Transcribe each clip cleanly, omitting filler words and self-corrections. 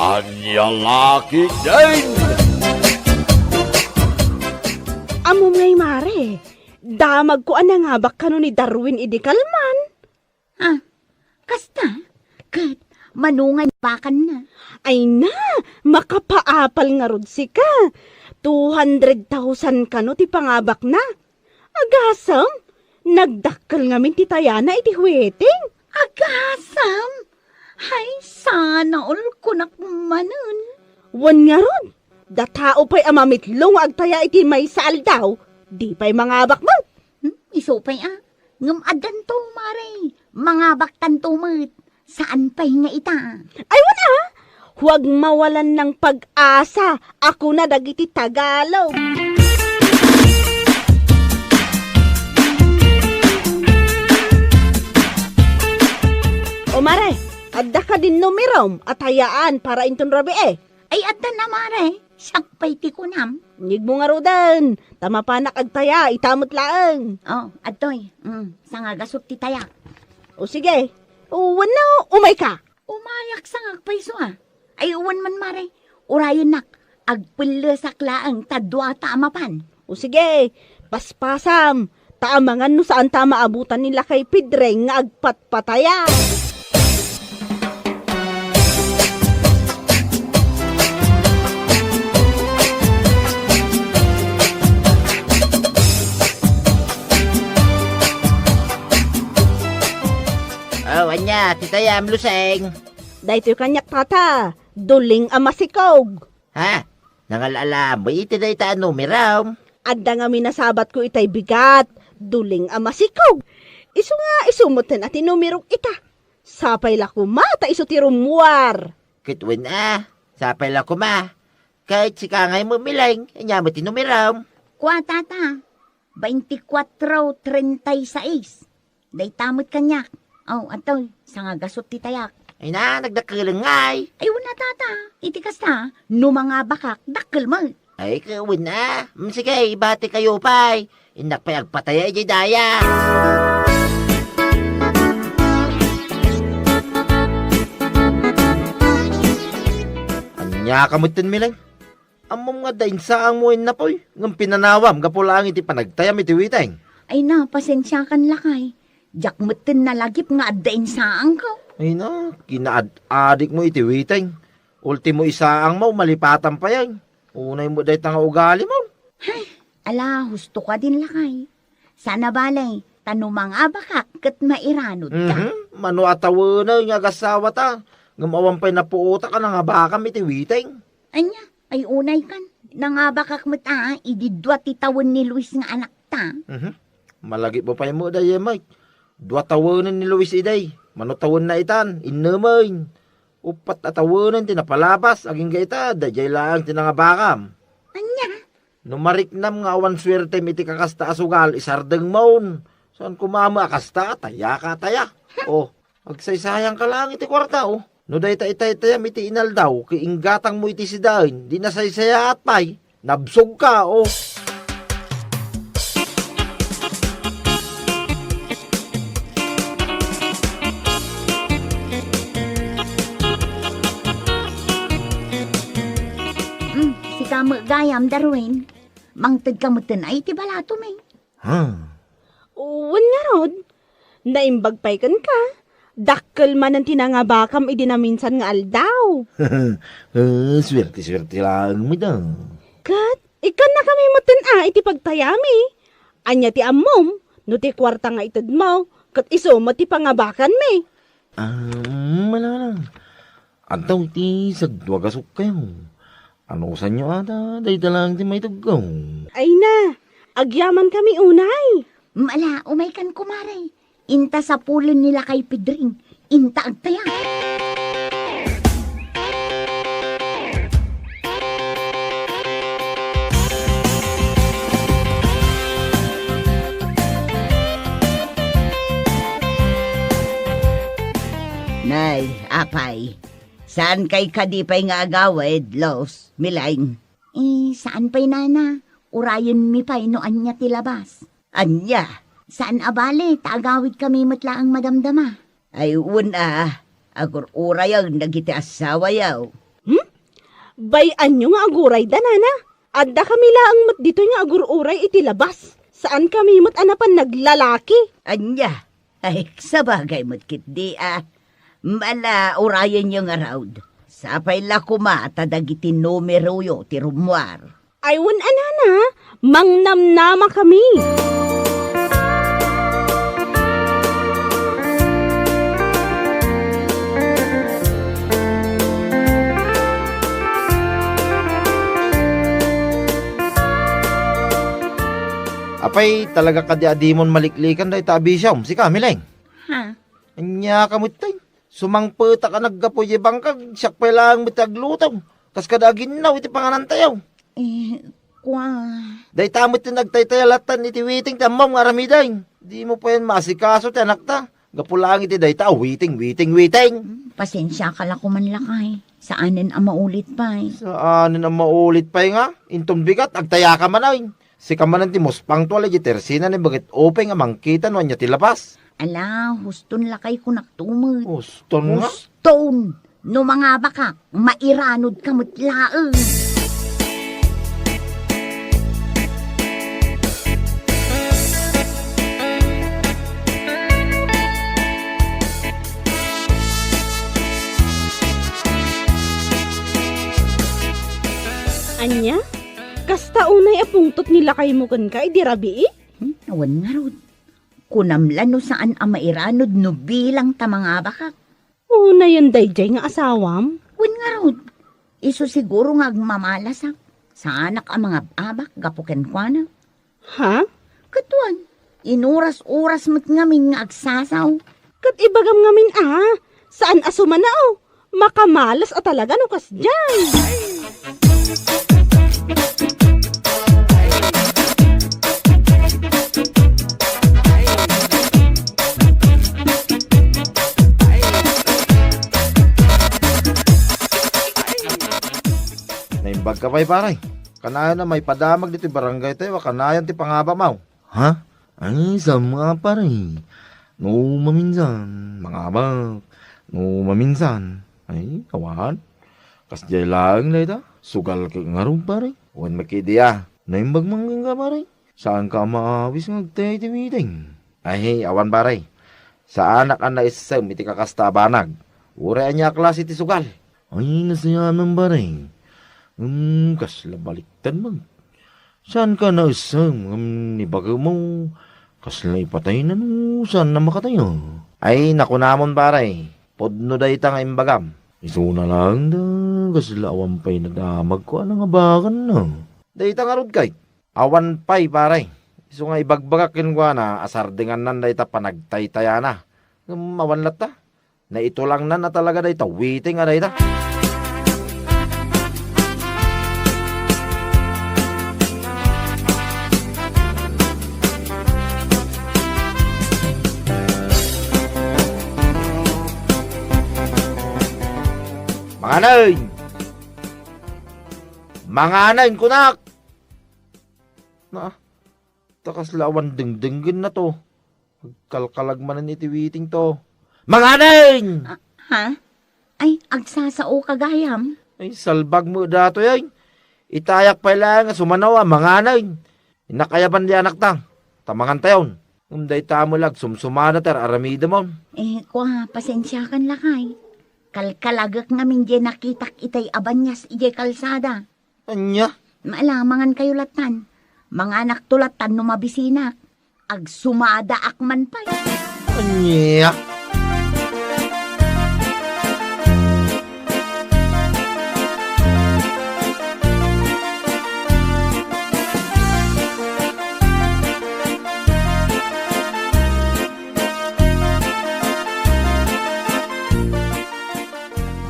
Anya laki din! Amo ngay mare, damag ko anangabak kano ni Darwin Idikalman. Ah, kasta? Kat, manungan bakan na. Ay na, makapaapal nga rod si ka. 200,000 kano ti pangabak na. Agasam, nagdakkel ngamin ti tayana iti huweting. Agasam? Hay, sana all ko nakmanon. Wan nga rod, datao pa'y amamitlong agtaya iti may saal daw. Di pa'y mangabak mo. Isupay ngam adan to, mare. Mga baktan tumit. Saan pa'y nga ita? Ay wana, huwag mawalan ng pag-asa. Ako na dagiti Tagalog. O mare, adda ka din numirom at hayaan para inton rabi eh. Ay, adan na, mare. Sakpay ti kunam. Nyig mo nga rodan, tama pa nakagtaya, itamot laang. Oh, atoy. Sanga gasot ti tayak. O sige, wano, umay ka. Umayak sa ngagpayso Ay, uwan man, mare. Urayon nak. Agpulasak laang tadwa tamapan. O sige, paspasam, taamangan no saan tama abutan nila kay Pidreng nga agpatpataya. Anya, titayam luseng. Dahito kanyak tata, duling amasikog. Ha? Nangalala mo iti na ita numiram. Adda nga minasabat ko itay bigat, duling amasikog. Isu nga isumutin at inumirok ita. Sapay la kumata iso ti rumuar. Kitwin sapay lang kuma. Kahit si kangay mo milang, anya mo tinumiram. Kwa tata, 24:36. Day tamot kanyak. Oh, atoy, sanga gasot ti tayak. Ay na, nagdakalangay. Ay, wala tata. Iti kasta, no mga bakak, dakkel mo. Ay, kawin na. Sige, ibati kayo pa'y. Inak pa'y agpataya iti daya. Anya kamutin milang. Amom nga dain saang mo na po'y. Ngam pinanawam, kapulang iti panagtayam iti witeng. Ay na, pasensya kan lakay. Jak mutin na lagip nga adain saang ko. Ay na, kinaad-adik mo iti witeng. Ultimo isaang mo, malipatan pa yan. Unay mo dahi tanga ugali mo. Ay, ala, husto ka din lakay. Sana balay, tanumang abakak kat mairanod ka. Mano atawa na yung agasawa ta. Ngamawampay na puota ka na nga bakam iti witeng. Anya, ay unay kan. Nangabakak mo ididwa ti tawon ni Luis nga anak ta. Malagi mo pa mo dahi, Mike. 2 tawanan ni Luis iday. Manutawon na itan, inaman. Upat na tawanan tinapalabas, aging gaita, dajay lang tinangabakam. Anya? Numariknam nga awan swerte iti kakasta asugal, isardeng maun. Saan kumama akasta, taya ka taya. Agsaysayang ka lang iti kwarta, No day itay-tayam iti inal daw, kiinggatang mo iti sidain, di nasaysaya at pay, nabsog ka, Kamo gayam Darwin, mangtad kamutin ay ti balato may. Uwan nga rod, naimbagpay kan ka. Dakkel man ang tinangabakam idinaminsan nga aldaw. Swerte-swerte lang mo daw. Kat, ikan na kami mutin iti pagtayami. Anya ti amom, no ti kwarta nga itad mo, kat iso mo ti pangabakan mi. Malalang. Antaw ti sagdwagasok kayo. Ano sa inyo ata? Day talang ti may tugong. Ay na, agyaman kami unay. Mala, umay kan kumare. Inta sa pulon nila kay Pedring. Inta agtaya. Nay, apay. Saan kay kadipay nga agawid, Los, Milaing? Saan pa'y nana? Urayon mi pa'y no anya tilabas. Anya? Saan abale? Tagawid kami matla ang madamdama. Ay, una. Agur urayaw nagiti asawa yaw. Bayan nyo nga aguray da, nana. Adda kami laang mat dito nga agururay iti labas. Saan kami mat anapan naglalaki? Anya, ay sabagay mo't kitdi Mala urayan yung around. Sapay la kumata dagiti numero yo ti rumwar. Aywan anana, mangnamnama kami. Apay, talaga kadi-adimon maliklikan day tabi siya. Si Kamileng. Ha? Anya kamot tay. Sumangpeta ka naggapoy bangkag. Siyak pa lang mitaglutaw. Kas kadagin na, iti panganantayaw. Kwa... Day tamot yung nagtaytayalatan iti witing tamam nga ramiday. Di mo pa yan masikaso ti anak ta. Gapulang iti day ta, witing. Pasensya ka la kumanlakay. Saanin ang maulit pa Saan na maulit pa nga? Inton bigat, agtaya ka man ay. Si kamanan ti mospang tuwala iti tersina ni bagit openg amang kita no anya ti lapas. Ala, huston lakay ko naktumod. Huston nga? Huston! No mga baka, mairanod ka mutlaang. Anya? Kasta unay apungtot nila kay mo kan ka, di rabi eh? Awan nga rod. Kunamlan no saan ang mairanod no bilang ta mga baka. Una yun dayjay nga asawam. Wan nga rod. Iso siguro nga agmamalasak. Sa anak ang mga abak gapuken kwa na. Ha? Katuan, inuras-uras mo't ngamin nga agsasaw. Kat ibagam ngamin saan asuman na makamalas a talaga no kas dyan. Naimbag ka pa'y paray. Kanayan na may padamag dito barangay tayo, kanayan ti pangaba mau. Ha? Ay, sa mga paray. No maminsan, mga abak. No maminsan. Ay, kawan. Kasjay lang na ita. Sugal ka nga rin paray. Huwag makidiya. Naimbag manggang ka paray. Saan ka maawis ng tay-timiting? Ay, awan paray. Sa anak ang naisasam, iti kakasta banag. Ure niya klase ti sugal. Ay, nasayaman paray. Kasla baliktan mag. Saan ka na isang nibaga mo? Kasla ipatay na no. Saan na makatayo? Ay, nakunamon paray. Podno day ta nga imbagam. Iso na lang da. Kasla awan pa'y nadamag ko. Anong abakan na? Day ta nga rod kay. Awan pa'y paray. Iso nga ibagbagakin ko na. Asardingan nan day ta panagtaytaya na. Awan lat ta. Na ito lang na talaga day ta. Waiting nga day ta. Mga anayin, kunak! Takas lawan dingdingin na to. Kalkalagmanan itiwiting to. Mga anayin! Ha? Ay, agsasao kagayam. Ay, salbag mo dato yan. Itayak pa lang sumanawa, mga anayin. Inakayaban di anak tang. Tamangan tayon. Day tamo lag, sumsumana tar aramida mo. Kwa, pasensya kan lakay. Kalkalagak ngamin di nakitak itay abanyas ijay kalsada. Anya? Maalamangan kayo latan. Mga anak tulatan no mabisinak. Agsumada akman pa. Anya?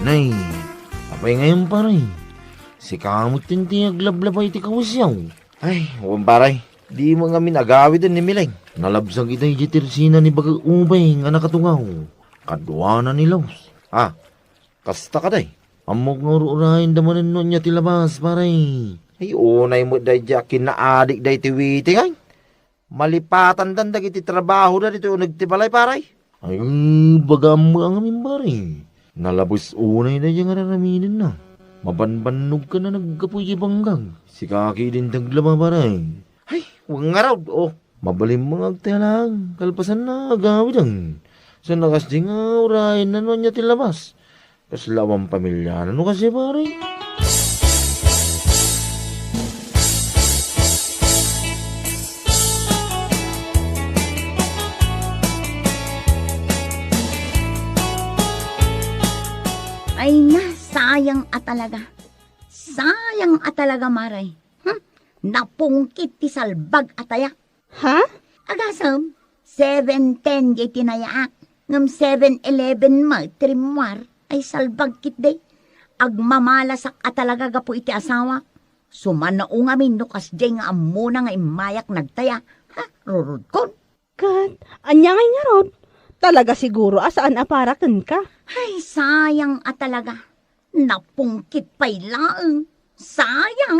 Nay, apay ngayon paray. Si kamot yung tinaglablabay ti kawasyaw. Ay, huwag paray. Di mo nga minagawid ni Mileng. Nalabsang itay jitirsina ni Bagag Ubay nga nakatungaw. Kadwana ni Laos. Kasta ka day. Amok nga urahin damanan nun niya tilabas paray. Ay, unay mo day jakin na adik day tiwiti ngay. Malipatan dandag iti trabaho na dito nagtibalay paray. Ay, bagam mo ang amin paray. Nalabos unay na yung araraminin na. Mabanbanog ka na naggapuy banggang. Si kaki din taglama baray. Ay, huwag nga raw. Oh, mabalim mga agtaya lang. Kalpasan na agawid ang. Sa nakas di nga urayan na niya tilabas. Kaslawang pamilya na kasi baray. Ay na, sayang talaga. Sayang talaga, Maray. Napungkit ti salbag ataya. Ha? Agasam, 7:10 di tinayaak. Ngam 7:11 ma, trimwar, ay salbag kit day. Agmamalasak talaga gapo iti asawa. Sumanao nga min no kasjay nga amuna nga imayak nagtaya. Ha, rurud kon. Kat, anya nga rod. Talaga siguro asaan aparakan ka. Ay, sayang talaga. Napungkit pa'y laeng. Sayang.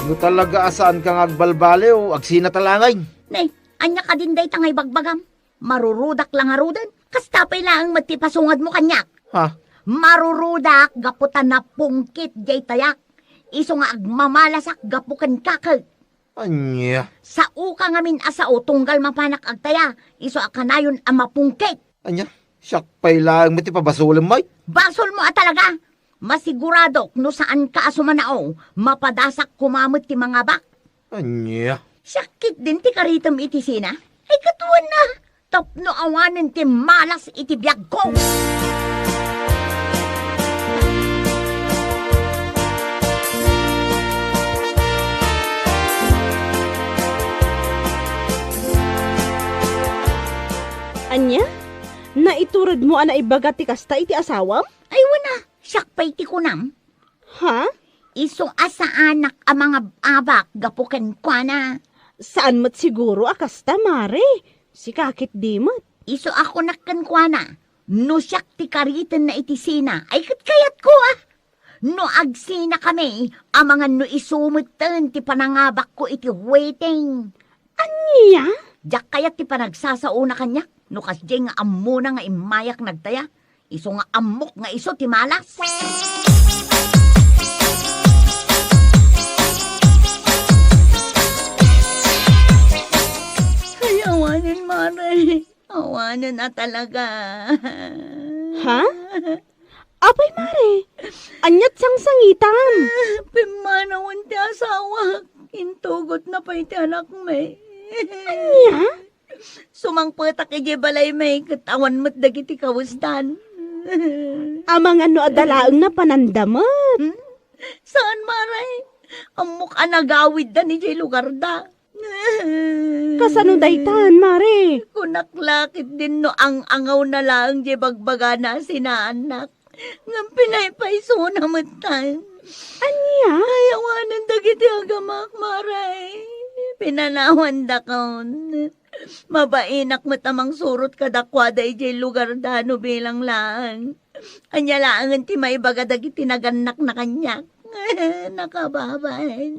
Ano talaga asaan kang agbalbali o agsina talangay? Nay, anya ka din day tangay bagbagam. Marurudak lang arudan. Kastapay lang matipasungad mo kanyak. Ha? Marurudak gaputan na pungkit jay tayak. Iso nga agmamalasak gapukan kakag. Anya? Sa uka ngamin asao tunggal mapanak agtaya. Iso akanayon ang mapungkit. Anya? Siyak pa'y lang mati pabasulam may? Basol mo talaga. Masigurado no saan ka asumanao. Mapadasak kumamot ti mga bak. Anya? Sakit din ti karitam iti sina. Ay katuan na. Tapno awanan ti malas iti biyag ko. Anya? Naiturod mo ana ibagat ti kasta iti asawam? Ay wana, sakpay ti kunam. Ha? Iso asa anak ang mga abak gapuken kwa na. Saan mat siguro akasta, Mare? Si kakit di mat. Iso ako nakkan kwa na. No siyak ti karitan na itisina. Ay katkayat ko ah. No agsina kami, ang mga no isumutan ti panangabak ko iti waiting. Anya? Diyak kayat ti panagsasauna kanya. No kasjay nga amuna nga imayak nagtaya. Iso nga amok nga iso ti malas. Ay, awanan, Mare. Awanan na talaga. Ha? Apay, Mare. Anyat sang sangitan. Pimanawan ti asawa. Intugot na pa iti anak may. Anya? Sumangpetak iti balay may katawan mo't dagiti kawustan. Amang ano adalaang na panandamat. Saan, Maray? Amok anagawid da ni jay lugar da. Kasano daytan, Mare? Kunaklakit din no ang angaw na lang jay bagbaga na sinaanak. Ngam pinaypaiso na matan. Anya? Ayawanan dagiti agamak, Maray. Pinanawan da kaon. Mabainak mo tamang surot kadakwada ijay lugar dano bilang lang. Anya laangan ti maibaga dagiti naganak na kanyak. Nakababay.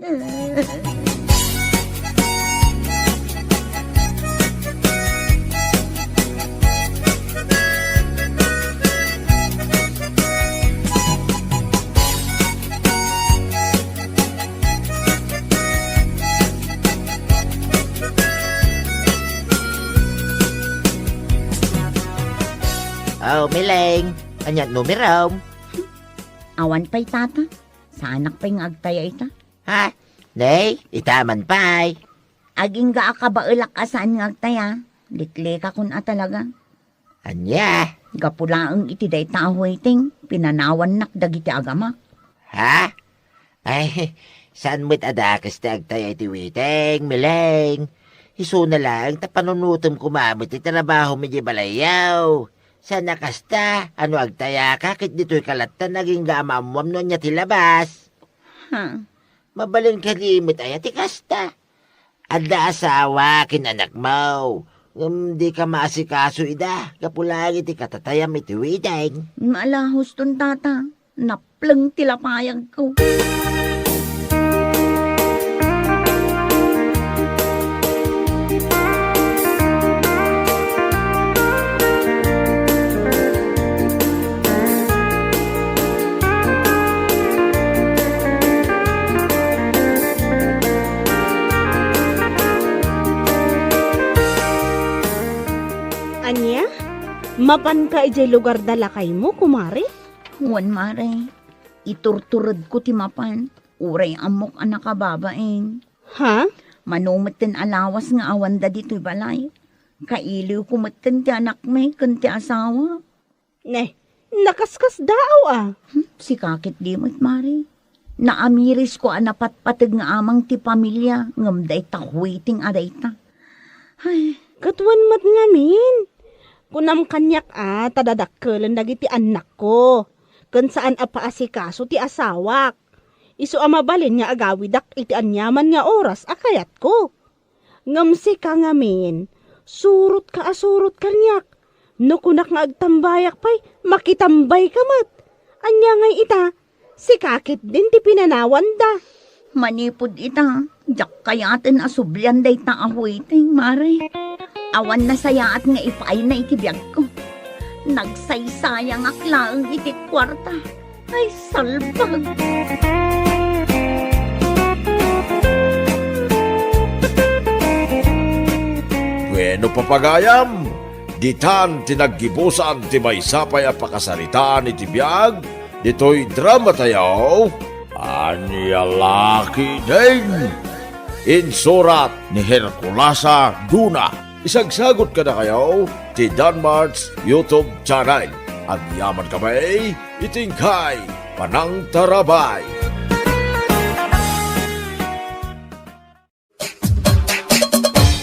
Oh, Mileng. Anyat numero. Awan pa'y tata. Sa anak pa'y agtaya ita. Ha? Nay, itaman pa'y. Aging ga akabailak asaan ng agtaya. Likleka kun talaga. Anya? Gapulaang iti day tao iting. Pinanawan nak dagiti agama. Ha? Ay, saan mo't adakas na agtay iti witeng, Mileng? Iso na lang, tapanunutom kumamit iti trabaho mi di balayaw. Sana kasta, ano agtaya ka, kit dito'y kalata naging gamamwam no niya tilabas. Ha? Mabalin ka limit ay ati kasta. Ada asawa, kinanak mo. Di ka maasikaso ida, kapulagi ti katatayam iti witeng. Malahos ton tata. Naplang tilapayag ko. Mapan ka ijay lugar dalakay mo, kumari? Huwan mare, iturturad ko ti mapan. Uray amok anak kababain. Ha? Manumaten alawas nga awanda dito'y balay. Kailiw kumaten ti anak may kanti asawa. Nakaskas daw ah. Si kakit di mo't mare. Naamiris ko anapatpatag nga amang ti pamilya. Ngamday ta waiting aday ta. Ay, Katwan mat ngamin. Kunam kanyak tadadakkelan dagiti anak ko. Kan saan apaasikaso ti asawak. Isu amabalin nga agawidak iti anyaman nga oras akayat ko. Ngamsi ka ngamin, surot ka kanyak. No kunak nga agtambayak pay, makitambay ka mat. Anya ngay ita, si kakit din ti pinanawan da. manipod ita. Jak kayaten asublyan day ta awaiting, mare. Awan na sayaat nga ipay na itibiyag ko. Nagsaysayang aklaang iti kwarta. Ay, salbag. Bueno papagayam, ditan tinaggibusan ti maysapay a pakasaritaan iti biyag, dito'y drama tayaw, Anya Laki din. Insurat ni Herculasa Duna. Isagsagot ka na kayo ti Danmar's YouTube channel. At yaman kamay, itingkay, panang tarabay.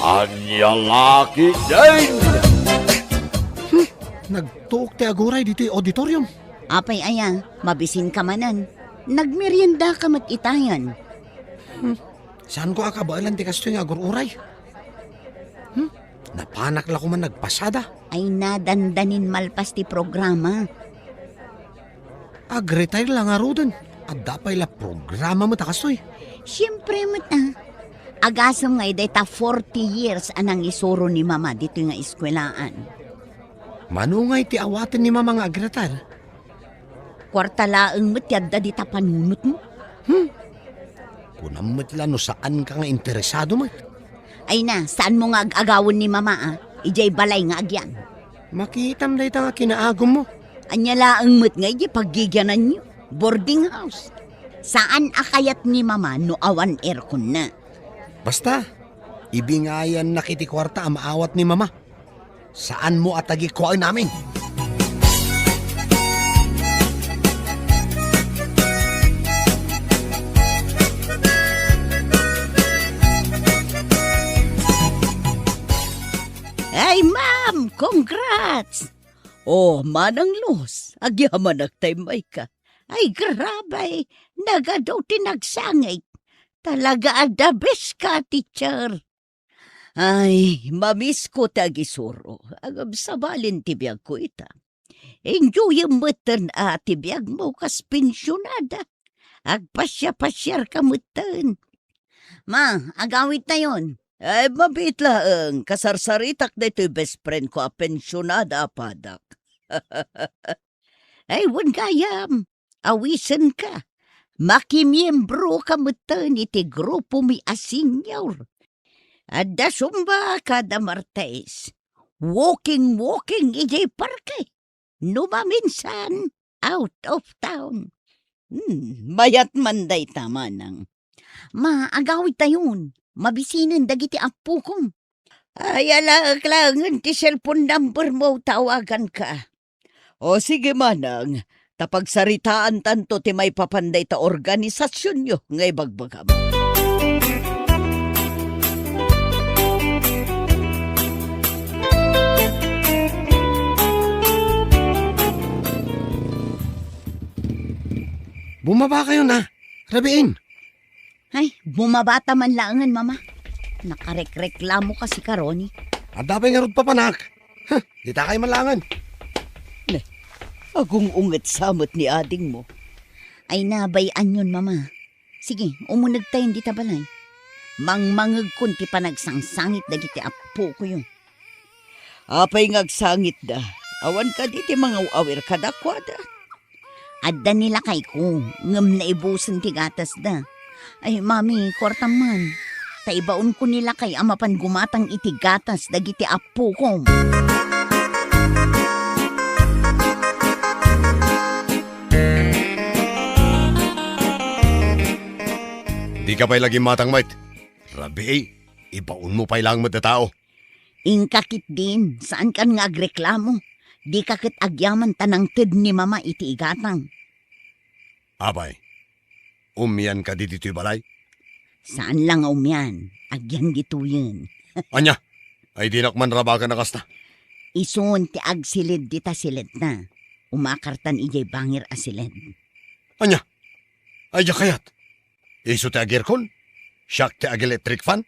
Anya Laki din. Nagtuok ti aguray dito yung auditorium. Apay aya, mabisin ka manan. Nagmerienda ka mat itayan. Saan ko akabailan ti kasto yung agururay? Napanak la ko man nagpasada. Ay nadandanin malpas ti programa. Ag-retire lang nga rodan. At dapay la programa mo takastoy. Siyempre mata. Agasam nga data 40 years anang isuro ni mama dito nga eskwelaan. Manungay ti awatin ni mama nga ag-retire. Kwartalaang matyad da dita panunot mo. Kunam matila no saan ka nga interesado mo. Ay na, saan mo nga agawon ni mama Ijay balay nga agyan. Makitam na ita nga kinaagom mo. Anya laang mat nga ijay paggigyanan nyo. Boarding house. Saan akayat ni mama no awan aircon na? Basta, ibingayan na kiti kwarta ang maawat ni mama. Saan mo atagi ko ay namin? Ay, ma'am! Congrats! Oh, manang los. Agyaman nagtaymay ka. Ay, grabay. Nagadaw tinagsangay. Talaga the best ka, teacher. Ay, mamiss ko tagisuro. Agam sabalin tibiyag ko ita. Enjoy yung matan tibiyag mo kas pensyonada. Agpasya-pasyar ka matan. Ma, agawit na yon. Ay, mabit lang. Kasarsaritak na ito'y best friend ko pensyonada padak. Ay, wan gayam. Awisan ka. Makimiyembro ka matan iti grupo mi asinyaw. Adda sumba kada Martes. Walking ijay parke. Numaminsan out of town. Mayat manday tama nang. Ma, agawit tayon. Mabisinan dagiti apo ko. Ay, alaklangan ti cellphone number mo tawagan ka. O sige manang, tapagsaritaan tanto ti may papanday ta organisasyon nyo ngay bagbagam. Bumaba kayo na. Rabiin. Ay, bumabata man langan, mama. Nakarek-reklamo kasi karoni. At dapay nga rod papanak. Di ta kayo malangan. Agong unget samot ni ading mo. Ay nabayan yun, mama. Sige, umunag tayo di tabalay. Mangmangag kunti pa nagsangsangit na giti apo ko yun. Apay ngagsangit da. Awan ka diti mga awir kadakwada. Adda nila kay ko, ngam na ibusan ti gatas da. Ay, mami, kwarta man. Taibaon ko nila kay amapan gumatang iti gatas dagiti apo ko. Di ka pa'y lagi matang, mate. Rabi eh, ipaun mo pa'y lang tao. Ingkakit din, saan kan nga agreklamo? Di kakit agyaman tanang tid ni mama iti igatang. Apay, umiyan ka dito'y balay? Saan lang umyan? Agyan dito yun. Anya, ay dinakman raba ka na kasta. Isun ti agsilid dita silid na. Umakartan ijay bangir asilid. Anya, ay di kayat. Iso ti agirkon? Siyak ti ag-electric fan?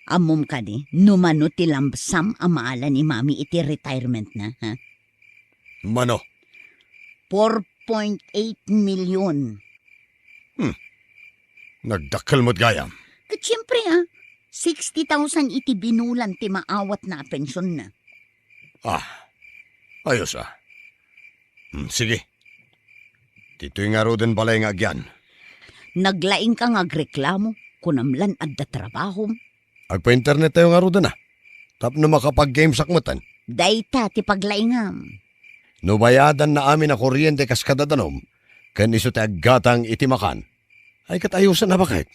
Amom ka di, numano ti lambsam amaala ni mami iti retirement na, ha? Mano, 4.8 million. nagdakkel mo't gayam. Kat siyempre, 60,000 iti binulan ti maawat na pensyon na. Ayos sige. Dito'y nga ro din balay nga agyan. Naglaing ka nga agreklamo, kunamlan at da trabaho. Agpa-internet tayo nga ro din Tapno makapag-game sakmutan. Dayta ti paglaingam. Nubayadan na amin na kuryente kas kadadanom, kan iso ti aggatang itimakan. Ay katayusan na bakit?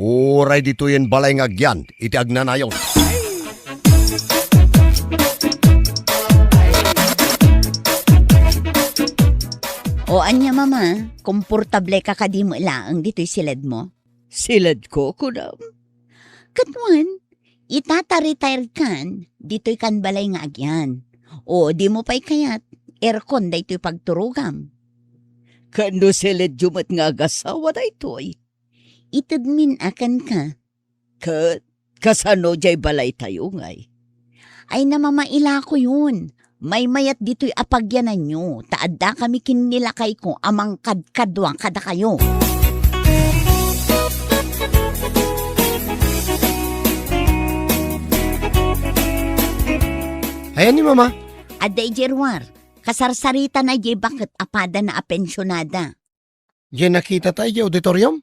Uray dito yan balay nga agyan, iti agnanayon. O anya mama, komportable ka kadimo laang dito'y silad mo? Silad ko, kunam. Katwan, itata-retire kan, dito'y kan balay nga agyan. O di mo pa'y kayat, aircon da ito'y pagturugam. Kano silad jumat nga agasawa da ito'y? Itadmin akan ka. Kasano jay balay tayo ngay? Ay namamaila ko yun. May mayat dito'y apagyanan nyo. Taadda kami kinilakay ko amang kadkadwang kada kayo. Ayan ni mama. Aday Jerwar, kasarsarita na jay bakit apada na apensyonada. Yan nakita tayo sa auditorium?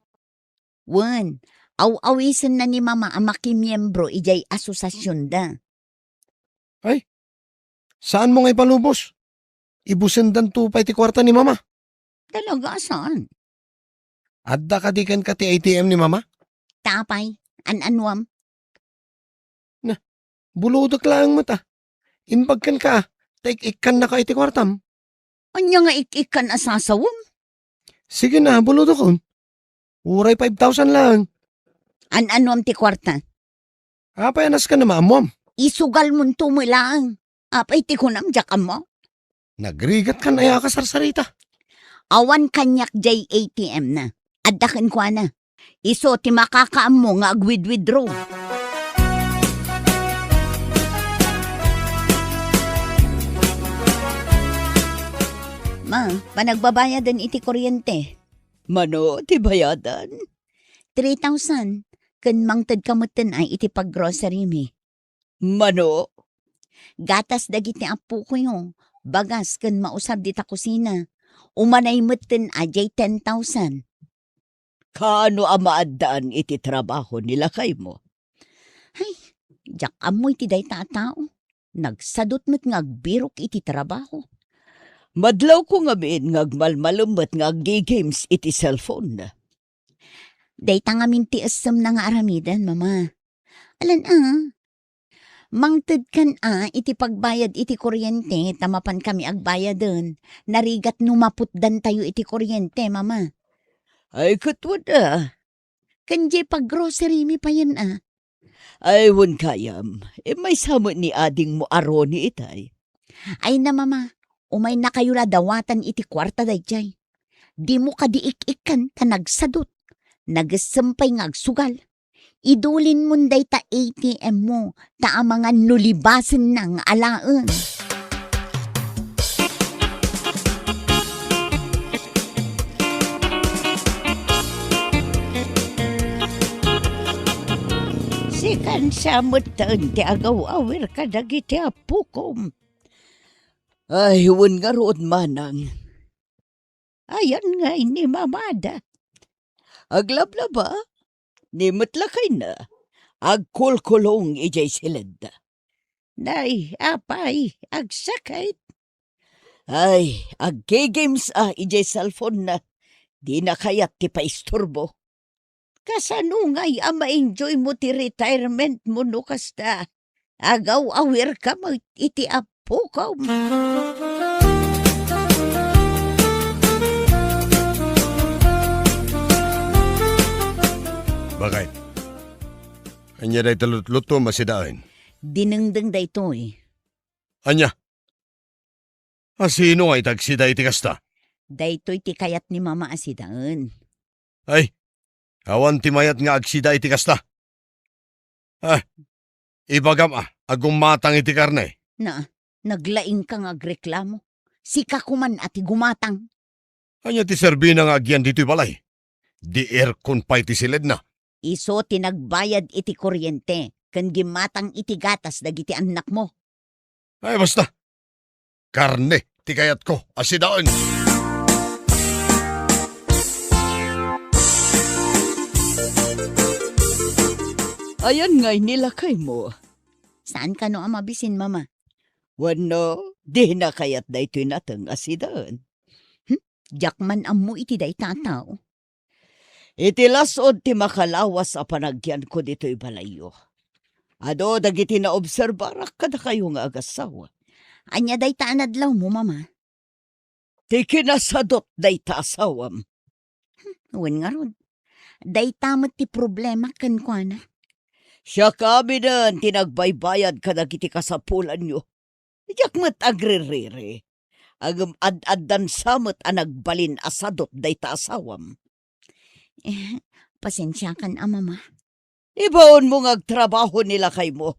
Wan, aw-awisan na ni mama ang makimyembro ijay asosasyon da. Saan mo ngay palubos? Ibusendan tupay ti kwarta ni mama. Talaga saan? Adda ka di kan ka ti ATM ni mama? Tapay, an-anwam. Buludak lang mata. Imbag kan ka, taik-ikan na ka iti kwartam. Anya nga ikikan asasawam? Sige na, buludok kon. Uray 5,000 lang. An-anwam ti kwarta. Apayanas ka na maamwam. Isugal mo tumulang. Apay ti kunam jakam mo. Nagrigat ka na ya kasarsarita. Awan kanyak jay ATM na. Addakan kwa na. Iso ti makakaam mo nga agwid-withdraw. Ma, panagbabayadan iti kuryente. Mano, ti bayadan? 3,000. Kan mangtad kamutan ay iti pag-grocery mi. Mano? Gatas dagiti apo ko yung. Bagas kan mausab dita kusina. Umanay mutin ajay 10,000. Kano amaadaan iti trabaho nila kay mo? Ay, jak amoy ti day tao. Nagsadot mo't ngagbirok iti trabaho. Madlaw ko nga min ngagmalmalumot ngagi-games iti cellphone. Day tangamin ti asam na nga aramidan, mama. Alan mangted kan iti pagbayad iti kuryente, tamapan kami agbayadon. Narigat numaputdan tayo iti kuryente, mama. Ay, katwad Kanjay pag-grocery mi pa yan Ay, wun kayam. May samot ni ading mo aroni itay. Ay na, mama. Umay na kayo na dawatan iti kwarta dayjay. Di mo kadiik-ikan ka nagsadot. Nagasampay ngagsugal. Idulin mo day ta ATM mo, ta mga nulibasan ng alaan. Sikan sa mutan ti agaw-awir ka dagiti apukom. Ay, huwag nga roon manang. Ayan nga ni mamada. Aglablaba, ni matlakay na. Agkulkulong ijay silad. Nay, apay, agsakit. Ay, aggigames ijay cellphone na. Di na kayat ti paisturbo. Kasanungay ma-enjoy mo ti retirement mo no kasta. Agaw awir ka mo iti apo ka. Bakit? Anya day talutluto masidain. Dinengdeng da ito eh. Anya? Sino ay tagsida iti kasta? Daytoy ti kayat ni mama asidaan. Ay, awan ti mayat nga agsida iti kasta. Ibagam agumatang iti karne. Na, naglaing kang agreklamo. Sika kuman ati gumatang. Anya ti serbina nga agyan dito'y balay. Di aircon pa iti silid na. Iso tinagbayad iti kuryente. Kan gimatang iti gatas dagiti anak mo. Ay, basta. Karne, ti kayat ko, asidaon. Ayan nga'y nilakay mo. Saan ka no ang mabisin, mama? Wano, di na kayat da ito'y natang asidan. Jakman ammo iti day tataw. Iti lasod ti makalawas a panagyan ko dito'y balayo. Ado, dagiti na obserbarak kada kayo nga agasawa. Anya day taanadlaw mo, mama. Ti kinasadot day tasawam. Uwan nga ron. Day tamot ti problema kan kwa na. Siya kami nan tinagbaybayad ka dagiti kasapulan nyo. Ijak mat agririri. Agam ad-addan samot a nagbalin asadot day tasawam. Pasensya kan, mama. Ibaon mo ngagtrabaho nila kay mo.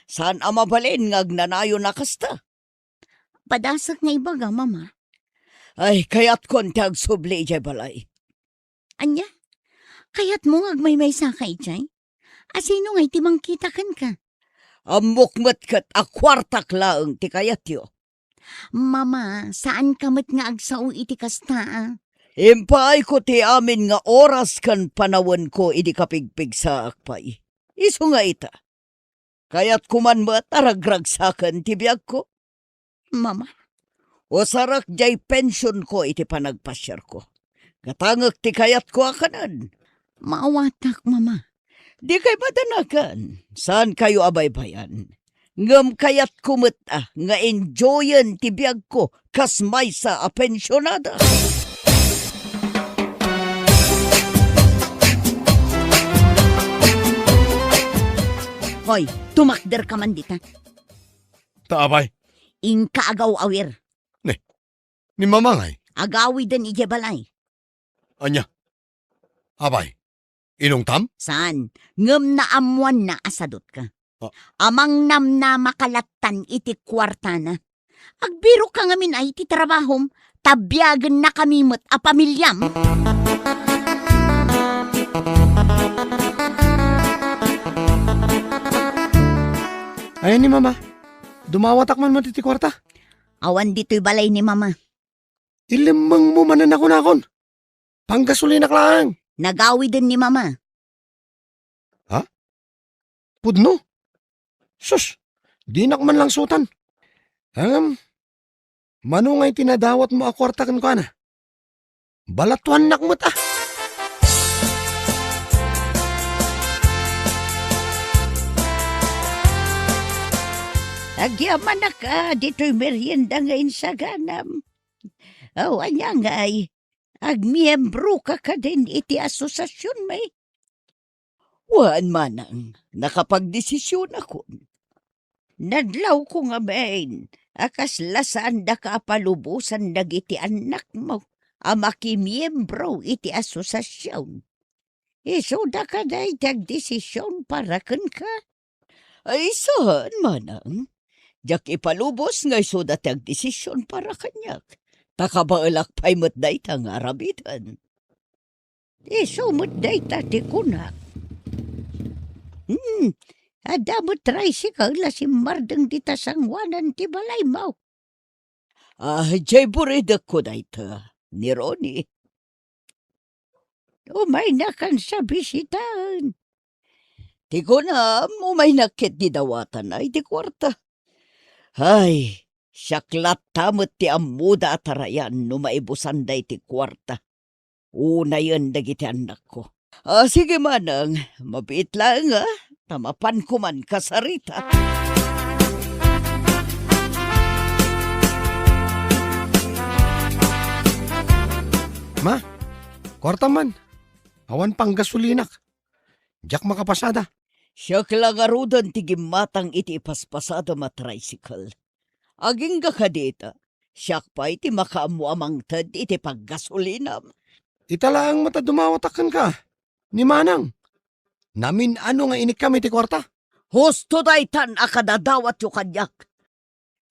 Saan ang mabalin ngagnanayo na kasta? Padasak nga ibaga, mama. Ay, kaya't konti agsubli ijay balay. Anya? Kayat mo may sakay jay? Asino nga itimang kita kan ka? Amukmat kat akwartak laeng ti kayat yo. Mama, saan kamat nga agsaw iti kasta? Impay ko ti amin nga oras kan panawan ko idi kapigpig sa akpay. Iso nga ita. Kaya't kuman mo at aragragsakan ti biyag ko. Mama, O sarak jay pension ko iti panagpasyar ko. Katangak ti kayat ko akanan. maawatak, mama. Di kay madanakan. Saan kayo abaybayan? Ngam kayat kumit nga enjoyan ti biyag ko kas may sa a pensionada. Hoy, tumakder ka man dita. Taabay, Inka agaw awir. ni mamangay. Agawi den ijebalay. Anya? Abay, inong tam? Saan? Ngem na amuan na asadot ka. Oh. Amang nam na makalatan iti kwarta na. Agbiro ka ngamin ay iti trabahom, tabyagan na kami mo't a pamilyam. Ayan ni mama. Dumawatak man mo titi kwarta. Awan dito'y balay ni mama. Ilimang mo manan ako nakon. Panggasolina lang. Nagawi din ni mama. Pudno. Sus, di nak man lang sutan. Manungay tinadawat mo ako kwartakan ko na. Balatuan nak mo ta. Agyaman na ka, dito'y merienda ngayon sa ganam. Anya nga ay, agmiyembro ka din iti asosasyon may. Waan manang, nakapagdesisyon ako. Nadlaw ko nga main, akas lasaan da ka palubusan dagiti anak mo, amakimiyembro iti asosasyon. Iso da ka day tagdesisyon para kan ka. Ay saan manang? Jak ipalubos nga iso da tagdesisyon para kanyak. Takabaalak pa'y matday tang arabitan. Iso matday tati kunak. Ada mo tricycle la si Mardeng di tasangwanan ti balay mo. Jay buredak ko da ita, ni Ronnie. Umay na kan sa bisitaan. Di ko na, umay nakit di dawatan ay di kwarta. Ay, syaklat tamot ti amuda atarayan no maibusan day ti kwarta. Una yun dagiti anak ko. Sige manang, mabit lang tamapan ko man kasarita. Ma, kwarta man. Awan pang gasolinak. Diyak makapasada. Siya kalagarudan tigim matang iti paspasada matricycle. Aging kakadita, siya pa iti makaamuamang tad iti paggasolinam. Itala ang mata dumawatakan ka. Ni Manang. Namin ano nga inik kami ti kwarta? Husto daytan akadadawat yu kanyak.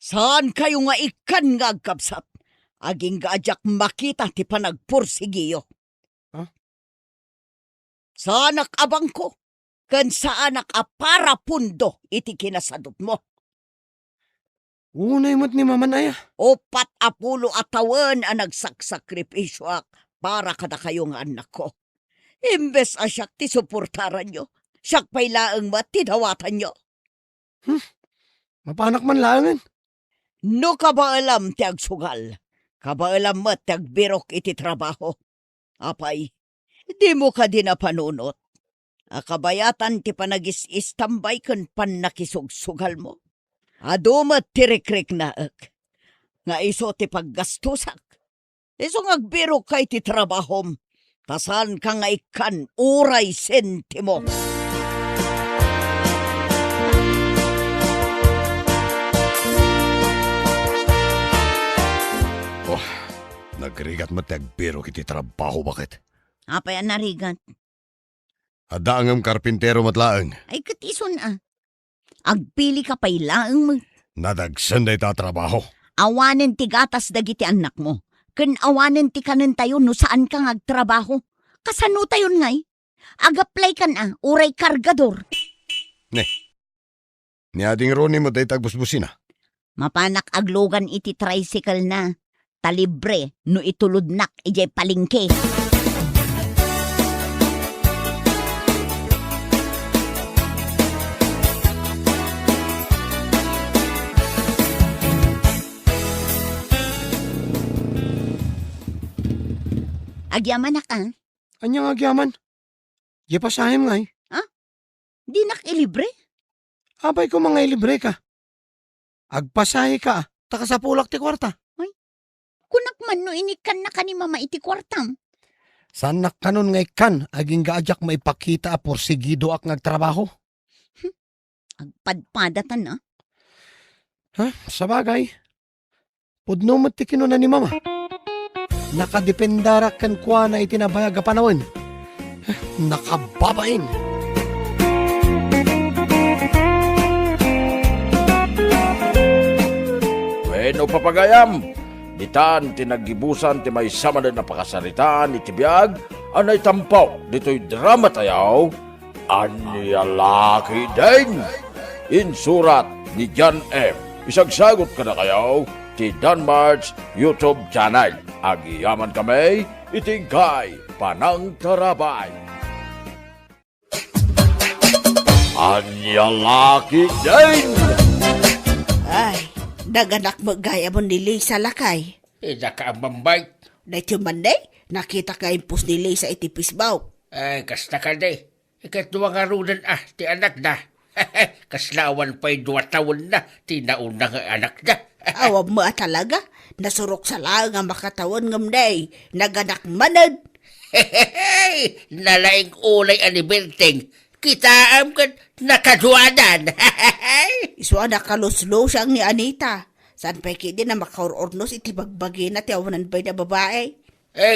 Saan kayo nga ikan nga agkapsat? Aging gaajak makita ti panagpursigiyo. Huh? Saanak abang ko? Kan saanak apara pundo iti kinasadot mo? Unay mo't ni Mamanaya. Opat apulo atawan ang nagsakripisyo para kada kayo nga anak ko. Imbes asyak ti suportaran nyo, siyak pa'y laang matidawatan nyo. Mapanak man langan. No kabaalam ti agsugal, kabaalam mo ti agbirok iti trabaho. Apay, di mo ka din napanunot. Akabayatan ti panagis-istambay kan panakisugsugal mo. Adumat ti rekrik na nga iso ti paggastusak. Iso ngagbirok kay ti trabahom. Tasan ka nga ikan uray sentimo. Nagrigat mo tagbiro kiti trabaho bakit? Apay narigat. Ada angam karpintero matlaang. Ay katison Agpili ka pa'y laang mo. Nadagsan day ta trabaho. Awanen ti gatas dagiti anak mo. Ken awanen ti kanen tayo no saan ka agtrabaho. Kasano tayo ngay? Agaplay ka na, uray kargador. Ni ading Ronnie mo day tagbusbusin Mapanak aglogan iti tricycle na. Talibre no ituludnak ijay palingke. Agyaman na ka? Anyang agyaman. Di pasahem ngay. Di nakilibre? Abay ko mga ilibre ka. Agpasahe ka. Takasapulak ti kwarta. Kunak man no inikan na ka ni mama iti kwartam. Sanak kanon ngay kan. Aging gaajak maipakita porsigido ak ngagtrabaho. Agpadpadatan na. Sabagay. Pudno mo ti kinuna ni mama. Nakadependara kan kwa na itinabayag a panawin. Nakababain. Bueno papagayam, ditan tinaggibusan ti may sama na napakasaritaan iti biyag, anay tampaw dito'y drama tayaw, anyalaki din. Insurat ni John M. Isagsagot ka na kayaw, ti Danmar's YouTube channel. Agiyaman kami, itingkay panang tarabay. Anyalaki din! Ay, naganak mo gaya mo ni Lisa lakay. Ida ka ang bambay. Dahil Monday, nakita ka impus ni Lisa itipisbaw. Ay, kasta ka de. Ikatwa nga runan ti anak na. Kaslawan pa'y 2 taon na, tinauna nga anak na. Awam mo talaga, nasurok sa lang ang makatawan ng day, naganak manad. Nalaing ulay anibilting. Kitaam ka nakadwanan. Iswa nakaluslo siyang ni Anita. San pa'y kidi na makaurornos iti bagbagi na tiyawanan ba'y na babae?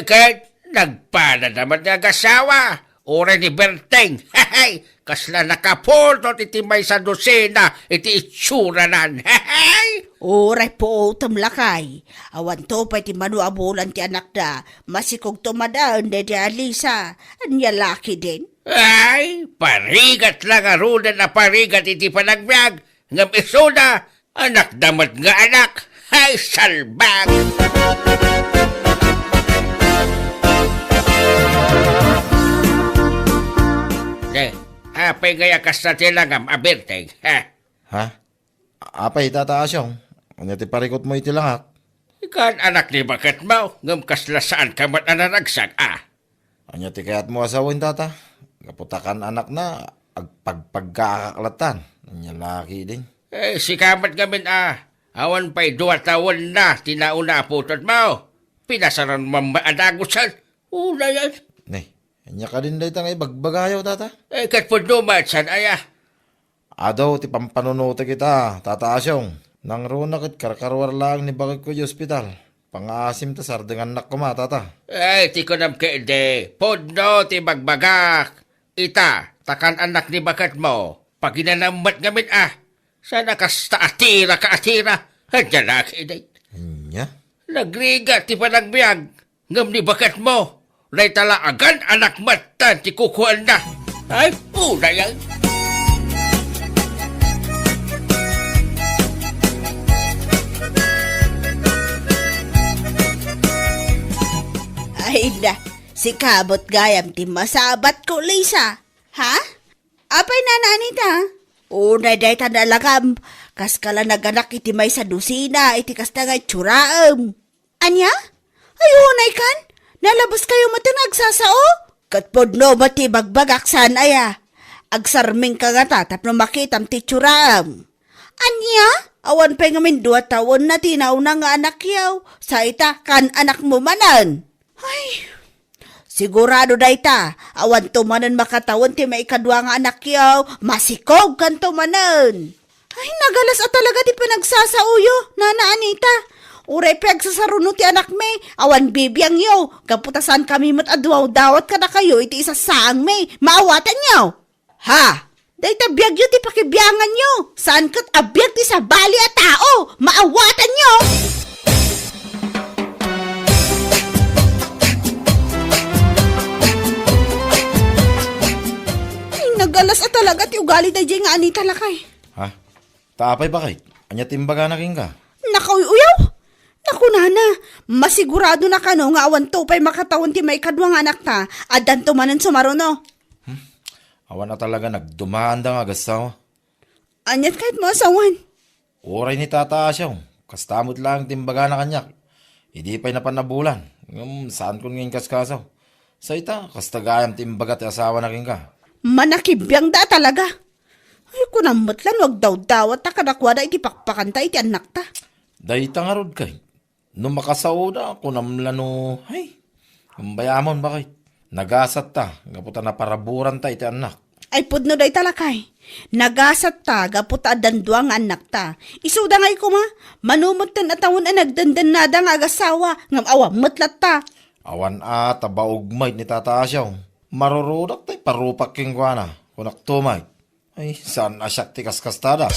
Kahit nagpana naman ng asawa. Ore ni Berteng. Kasla nakapultot iti may sa dosena iti itsuranan. Oray po lakay. Awan to pa iti manuabulan ti anak da. Masikog tumadaan de di Alisa. Anya laki din. Ay, parigat lang arunan na parigat iti panagbiag. Ngam isoda, anak damat nga anak. Ay, salbag! Apay ngaya kas na tilangam abirteng. Ha? Apay tataas yung. Ano ti parikot mo iti langak? Ikan anak ni bakat mo, ngam kasla saan ka man anaragsag Anya ti kayat mo asawin tata. Kaputakan anak na, agpagpagkakaklatan. Anya laki din. Sikamat gamin Awan pa'y 2 taon na tinauna putot mo. Pinasaran mamaadagusan. Una yan. Ne, anya ka din day tangay bagbagayaw tata. Katpod naman, san aya? Adaw ti pampanunuti kita, tata Asyong. Nang runa kit karkarwar lang ni bakit ko di ospital. Pangasim ta sardengan anak ko ma, tata. Ti ko nam kaide. Podno ti bagbagak. Ita, takan anak ni bakat mo. Paginanamat gamin Sana kasta atira ka atira. Hadya na kaide. Anya? Nagriga ti panagbiag. Ngam ni bakat mo. Lay talaagan anak matan ti kukuan na. Ay, una yan. Ay na, si kabot gayam ti masabat ko, Lisa. Ha? Apay na nanita? Unay day tanalagam, kas kala naganak iti may sa dusina, iti kas nga tsuraam. Anya? Ay unay kan? Nalabas kayo mati nagsasao? Katpod no mati bagbagaksan aya. Agsarming ka nga tapno makitam ti tsuraam. Anya? Awan pa nga min 2 taon na tinauna nga anak yaw. Sa ita kan anak mo manan. Ay, sigurado da ita, awan tumanan makatawon ti may kadwa nga anak yaw, masikog kan tumanan. Ay, nagalas talaga di panagsasauyo, Nana Anita. Uray pagsasaruno ti anak me, awan bibiyang yaw, kaputasan kami matadwaw dawat ka na kayo, iti isasaang me, maawatan yaw. Ha? Day tabiyag yun ti pakibiyangan nyo, saan kat abiyag ti sa bali at tao, maawatan nyo. Nagalas talaga ti ugali da dyan nga Anita lakay. Ha? Taapay bakit? Anya timbaga na king ka? Uyaw! Naku nana, masigurado na kano nga awan to pa'y makatawon ti may kadwa nga anak ta, adan to manan sumaruno. Awan na talaga nagdumaan da nga gasaw. Anyat kahit mo asawan. Oray ni tata Asyong. Kastamot lang timbaga na kanyak. Hindi pa'y napanabulan. Saan ko ngayon kaskasaw? Sa ita, kastagayam timbaga ti asawa na king ka. Manakibiyang da talaga. Ay kunamot lang, wag daw-dawat ta kadakwa da iti pakpakanta iti anak ta. Day tangarod kay. No makasaw da, kunamlano, ay, kumbayamon bakit? Nagasat ta, gaputa na paraburan ta iti anak. Ay pudno day talakay. Nagasat ta, gaputa dandwa nga anak ta. Isuda ngay ko ma, manumot tan atawon ang nagdandan na da nga agasawa, ngam awa matlat ta. Awan tabaugmay ni tata Asyong. Marurudak tay parupak king kwa na, kunak tumay. Ay, saan asyak ti kaskastada?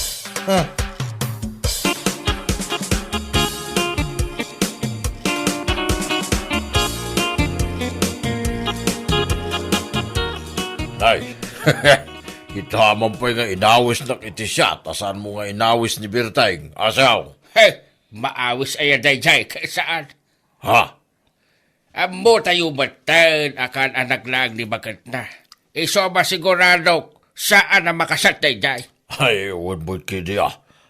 Ay, kita man po nga inawis na iti siya, tasan mo nga inawis ni Birtay. Asaw? Maawis aya day jay saan? Ha? Amo tayo batan akan anak lang ni bakat na. Iso masigurado saan na makasat day jay? Ay, wad mo't kidi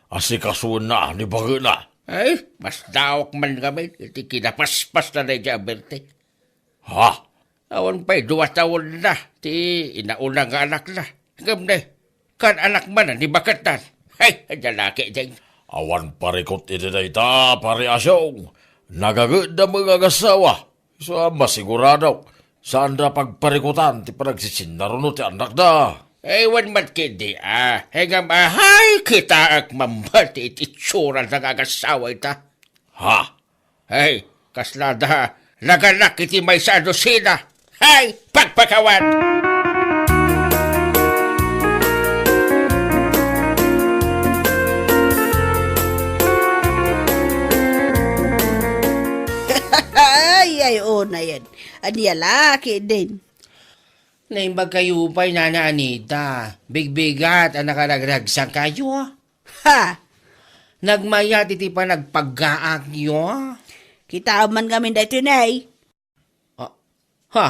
Asikasun na, ni bago na. Ay, mas dawak man kami. Iti kinapaspas na day jay aberte. Ha? Awan pa'y 2 taon na. Ti inauna nga anak na. Ngam na, kan anak man ni bakatan. Ay, lalaki dyan. Awan parikot iti na ita, pare Asyong. Nagagod na mga gasawa. So, masigurado. Saan na pagparikutan, ti panagsisindaruno ti anak na. Ewan mat kindi Hengam ahay kita ak mambat iti tsura ng agasawa ita. Ha? Ay, kaslada, naganak iti may sa dosina. Hay, pagpakawan! Ay, na yan. Aniya laki din. Naimbag kayo pa'y Nana Anita. Bigbigat ang nakaragragsang kayo. Ha? Nagmayat iti pa nagpagaak nyo. Kita man kami dito na Ha?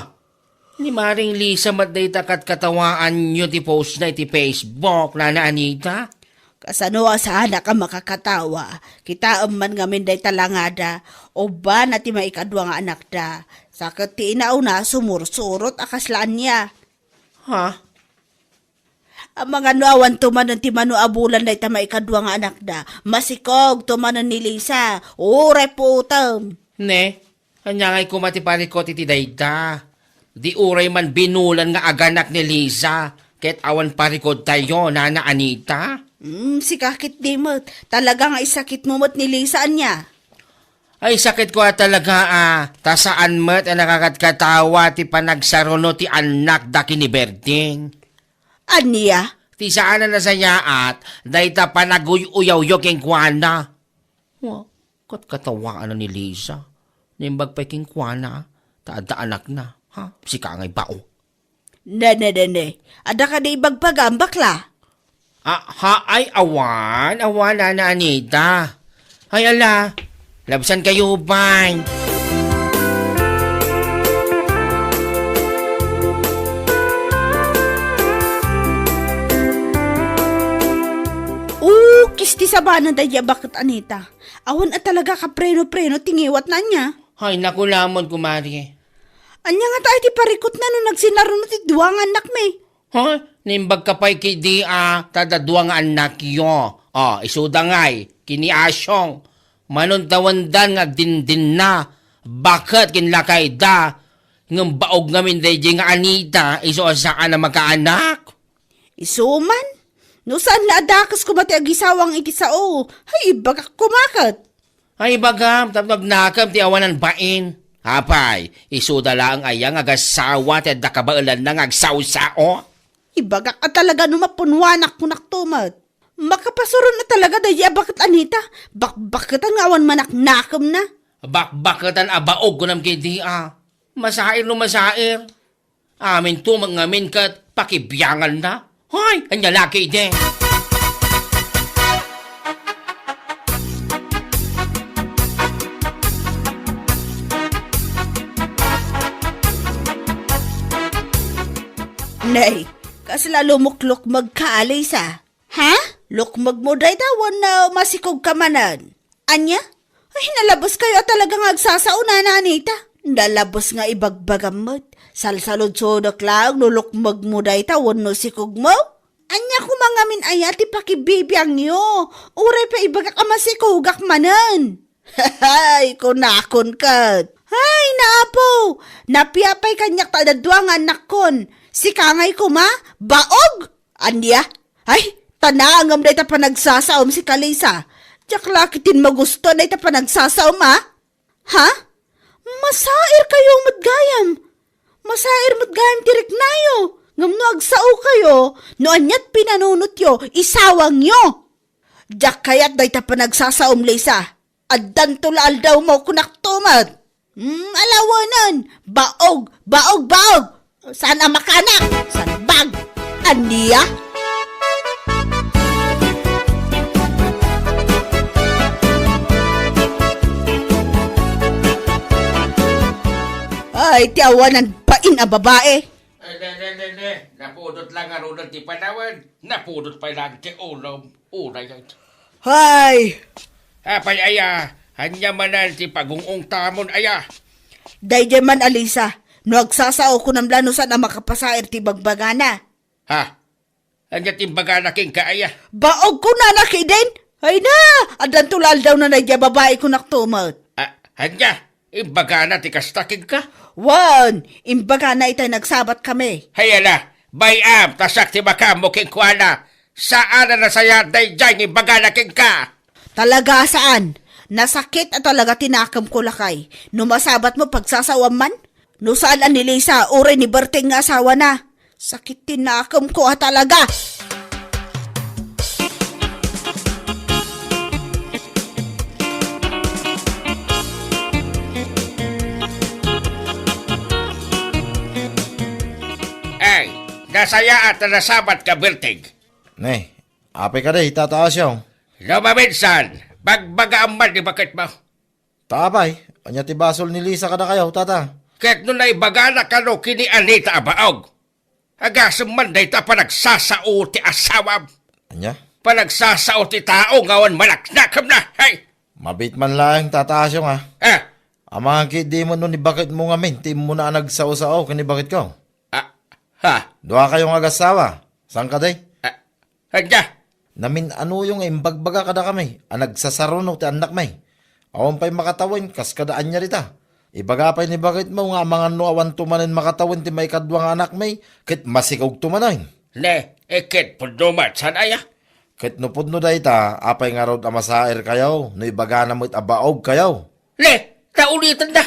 Ni Maring Lisa matday takat katawaan nyo ti post na iti Facebook, Nana Anita? Kasano sana ka makakatawa. Kita man kami day talangada. O ba na ti maikadwa nga anak da. Sakit ti inaaw na sumursurot akaslaan niya. Ha? Ang mga nuawan tumanon ti manu abulan day tama ikadwa nga anak da. Masikog tumanon ni Lisa. Uray putam. Ne, anya nga'y kumati parikot iti dayta. Di uray man binulan nga aganak ni Liza. Ket awan parikot tayo, Nana Anita. Si kakit di mo. Talaga nga isakit mo mo't ni Lisa anya. Ay, sakit ko talaga tasaan mo't nakakatkatawa ti panagsaruno ti anak da kini Berding. Anya? Ti saan na sayaat, dayta panaguy-uyaw-yo king kuana. Kat katawaan na ni Liza. Nimbag pa king kuana, taada anak na. Ha? Si kangay bao. Nene. Ada ka di ibagpagambak la. Ay, awan, Nana Anita. Ay, ala, labsan kayo, bang. Kisti sabanan da bakit Anita. Awan at talaga ka preno-preno tingiwat na niya. Ay, nakulamon, kumari. Anya nga tayo ti parikot na nung nagsinarunod ti duwang anak me. Ha? Nimbag ka pa'y kidi tadaduang anak yo. Isuda nga'y, kini asyong. Manuntawandan nga din na. Bakit kinlakay da? Ngam baog ngamin day nga Anita, iso asaan na magkaanak? Isuman? No saan na adakas ko mati agisawang iti sao? Ay, bagak kumakat. Ay bagam, tapos nakam ti awanan bain. Hapay, isuda lang ayang agasawa ti dakabailan ng agsawsao. Ibagak at talaga numapunwanak ko naktumat. Makapasuron na talaga daya bakit Anita? Bakbakitan nga awan manaknakam na. Bakbakatan abaog ko nam kidi Masair no masair. Amin to mangamin kat pakibiyangan na. Hoy, anya laki de. Nay, kasi lalo muklok magkaalay sa. Ha? Lukmag mo day tawan na masikog kamanan. Anya? Ay, nalabos kayo at talagang agsasauna na Anita. Nalabos nga ibagbagamot. Salsalod-sodok lang, nulukmag mo day tawan no sikog mo. Anya kumangamin ayat ipakibibiyang nyo. Uray pa ibagak amasikugak manan. Hay, kunakon kat. Hay, naapo. Napiapay kanyak tadadwang anak kon. Si kangay ko ma, baog. Anya? Ay, tanangam day ta pa nagsasaom si Kalisa. Tiyak lakitin magusto day ta pa nagsasaom Ha? Masair kayo matgayam. Masair matgayam tirik nayo. Ngam no agsao kayo, no anyat pinanunot yo, isawang yo. Diyak kayat day ta pa nagsasaom Lisa. Addan tulaal daw mo kunaktumat. Alawanan, baog. Saan ang makanak? Saan bag? Aniya? Ay, tiawanan pain a babae. Napudot lang nga ron ti panawan. Napudot pa lang ti ulom. Unay yan. Hay! Apay hanya manan ti pagungong tamon Dayjay man Alisa, no agsasao ko ng lanusan na makapasair ti bagbagana. Ha? Hanya ti bagana king Baog ko na nakidin? Ay na! Adan tulal daw na nadya babae ko naktumot. Hanya, ibagana ti kastakig ka? Wan! Imbaga na itay nagsabat kami. Hayala, bayam, tasak ti makamo king kuana. Saan na saya day dyan ibagana king ka? Talaga saan? Nasakit at talaga tinakam ko lakay. Numasabat mo pagsasawan man? No saan ni Lisa, uri ni Berting nga asawa na. Sakit tinakam ko talaga. Ay, nasaya at nasabat ka, Berting. Ne, apay ka day, tataas yung. Lumaminsan, bagbagaan man di bakit mo? Tabay, anya ti basol ni Lisa ka na kayo, tata. Kahit nun ay bagana ka no kini Anita abaog. Agasam man day ta panagsasao ti asawam. Anya? Panagsasao ti tao ngawan malaknakam na, hay! Mabit man lang, tataas yung Amang kit di mo nun ni bakit mo nga min, di mo na nagsao-sao kani bakit ka? Ha? Doa kayong agasawa. Saan ka day? Handa? Namin ano yung imbagbaga kada kami. Ang nagsasaruno ti anak may. Awan pa'y makatawin, kas kadaan niya rita. Ibaga pa'y ni bakit mo nga mga awan tumanin makatawin ti may kadwang anak may, kit masikog tumanin. Ne, ikit punumat san aya? Kit nupod no dayta, apay nga rod amasair kayaw, no ibaga na mo't abaog kayaw. Ne, naulitan na.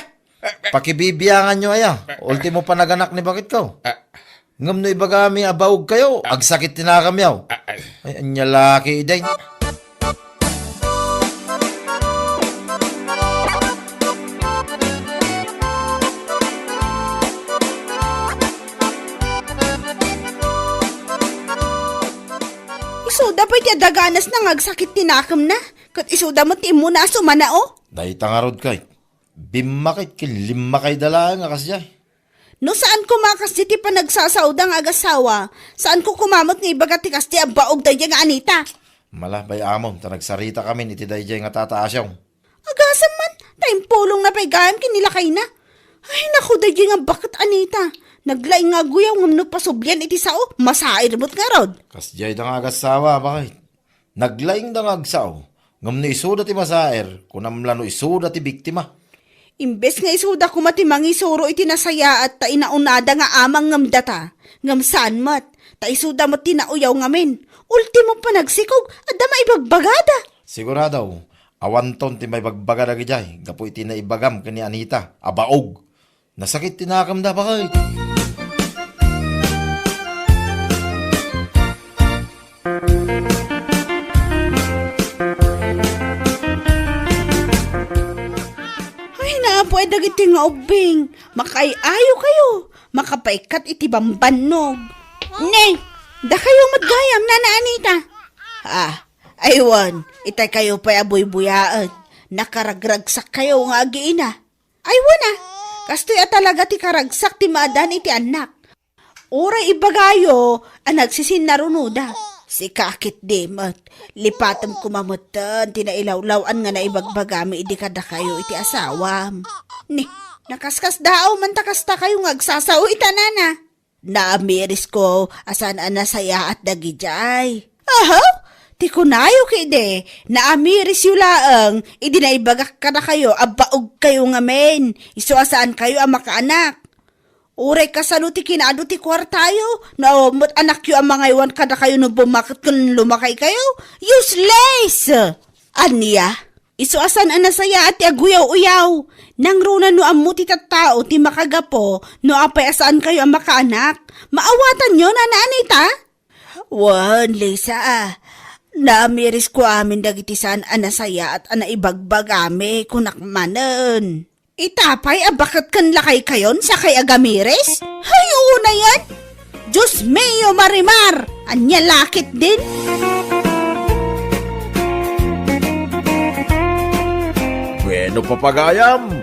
Pakibibiyangan nyo aya, ultimo panaganak ni bakit ka? Ngam no ibaga mi abaog kayo, agsakit tinakam yaw. Ay, anya laki day. Isuda pa ti daganas na ngagsakit tinakam na. Kat isuda mo ti mo na sumana o. Day tangarod kay. Bimakit kin lima kay dala nga kasya. No saan ko makas di ti pa nagsasaudang agasawa? Saan ko kumamot nga ibaga ti kas ti abaog da nga anita? Mala bay amon, ta nagsarita kami iti dayjay nga tataasyaw. Agasan man, tayong pulong na paigayam kinilakay na. Ay naku da nga bakit anita? Naglaing nga guyaw ngam no pasubyan iti sao, masair mo't nga rod. Kasjay da nga agasawa, bakit? Naglaing da nga agsaw. Ngam ni isuda ti masaer, kunamla no isuda ti biktima. Imbes nga isuda ko matimang isuro iti nasaya at ta inaunada nga amang ngam data. Ngam saan mat, ta isuda mo tinauyaw ngamin. Ultimo pa nagsikog, adda maibagbagada. Siguradaw, awanton ti may bagbagada gijay, gapo iti na ibagam kani Anita, abaog. Nasakit tinakam da bakit? Pwede iti nga ubing, makaayo kayo, makapaikat iti bambanog. Ne, da kayo madgayam na Anita. Aywan, itay kayo pa abuy-buyaan, nakaragragsak kayo nga agiina. Aywan kastoy talaga ti karagsak ti maadan iti anak. Uray ibagayo, ang nagsisin narunuda. Si kakit demot, lipatam kumamutan, tinailawlawan nga na ibagbagami idi kada kayo iti asawam. Ni, nakaskas dao man takasta kayo ngagsasaw itanana. Naamiris ko asan anasaya at dagijay. Ahaw, ti kunayo kide, naamiris yulaang, idi na ibagak kada kayo, abaog kayo nga men, iso asaan kayo ang makaanak. Uray kasano ti kinado ti kwartayo, na mo't anak yu ang mga iwan kada kayo no bumakit kung lumakay kayo. Useless! Aniya, isuasan ang nasaya at aguyaw-uyaw. Nang runa no amu ti tattao ti makagapo, no apay asaan kayo ang makaanak. Maawatan nyo na Anita? Wan, Lisa naamiris ko amin dagiti saan ang nasaya at anaibagbagami kunakmanan. Itapay bakit kan lakay kayon sa kay Agamires? Hayo na yan! Diyos mio marimar! Anya lakit din! Bueno papagayam,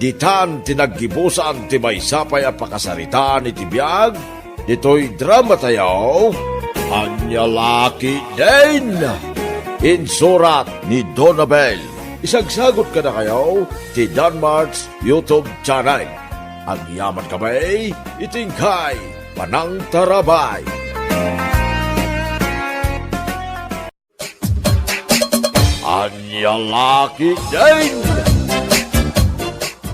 ditan tinaggibusan ti may sapay a pakasaritaan iti biyag, dito'y drama tayo, anya laki din! Insurat ni Donabel. Isagsagot ka na kayo ti Danmarks YouTube channel. Ang yaman kami, itingkay Panang Tarabay. Anya laki din!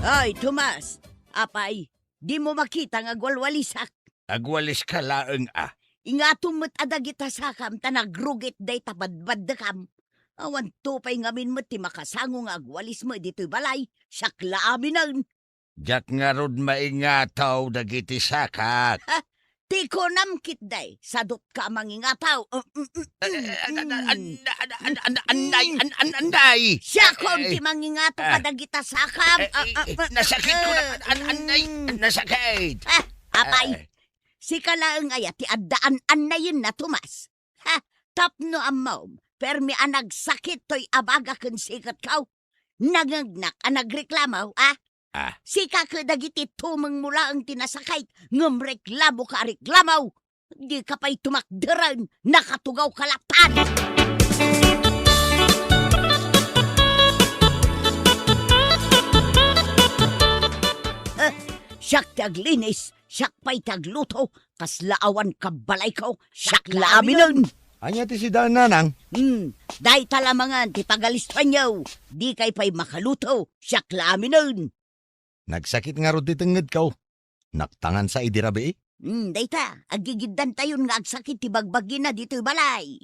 Ay, Tomas, apay, di mo makita nga agwalwalisak. Agwalis ka laeng Ingatong mo't adagita sakam, tanagrugit day tabadbad da kam. Awan tupay ngamin mo ti makasango nga agwalis mo dito'y balay, sakla amin ang. Jak nga rod maingataw dagiti sakak. Ti ko namkit day, sadot ka mangingataw. Anday! Siya kon ti mangingataw kadagita sakam. Nasakit ko na, anday, nasakit. Apay, si kalaang aya ti addaan anayin na Tomas. Tapno amaw. Permi nagsakit to'y abaga kung sikat kaw. Nagagnak nagreklamaw, Sika ka dagiti tumang mula ang tinasakay, ngam reklamo ka reklamaw. Di ka pa'y tumakdaran, nakatugaw kalatan. Siyak taglinis, siyak pa'y tagluto, kaslaawan kabalay ko, siyak laminon. Anya ti si daan nanang. Day talamangan ti pagalistuan niyo, di kay pa'y makaluto, siyak laminon. Nagsakit nga ro ti tenged ko. Naktangan sa idirabi. Day ta, agigiddan tayon nga agsakit ti bagbagi na dito'y balay.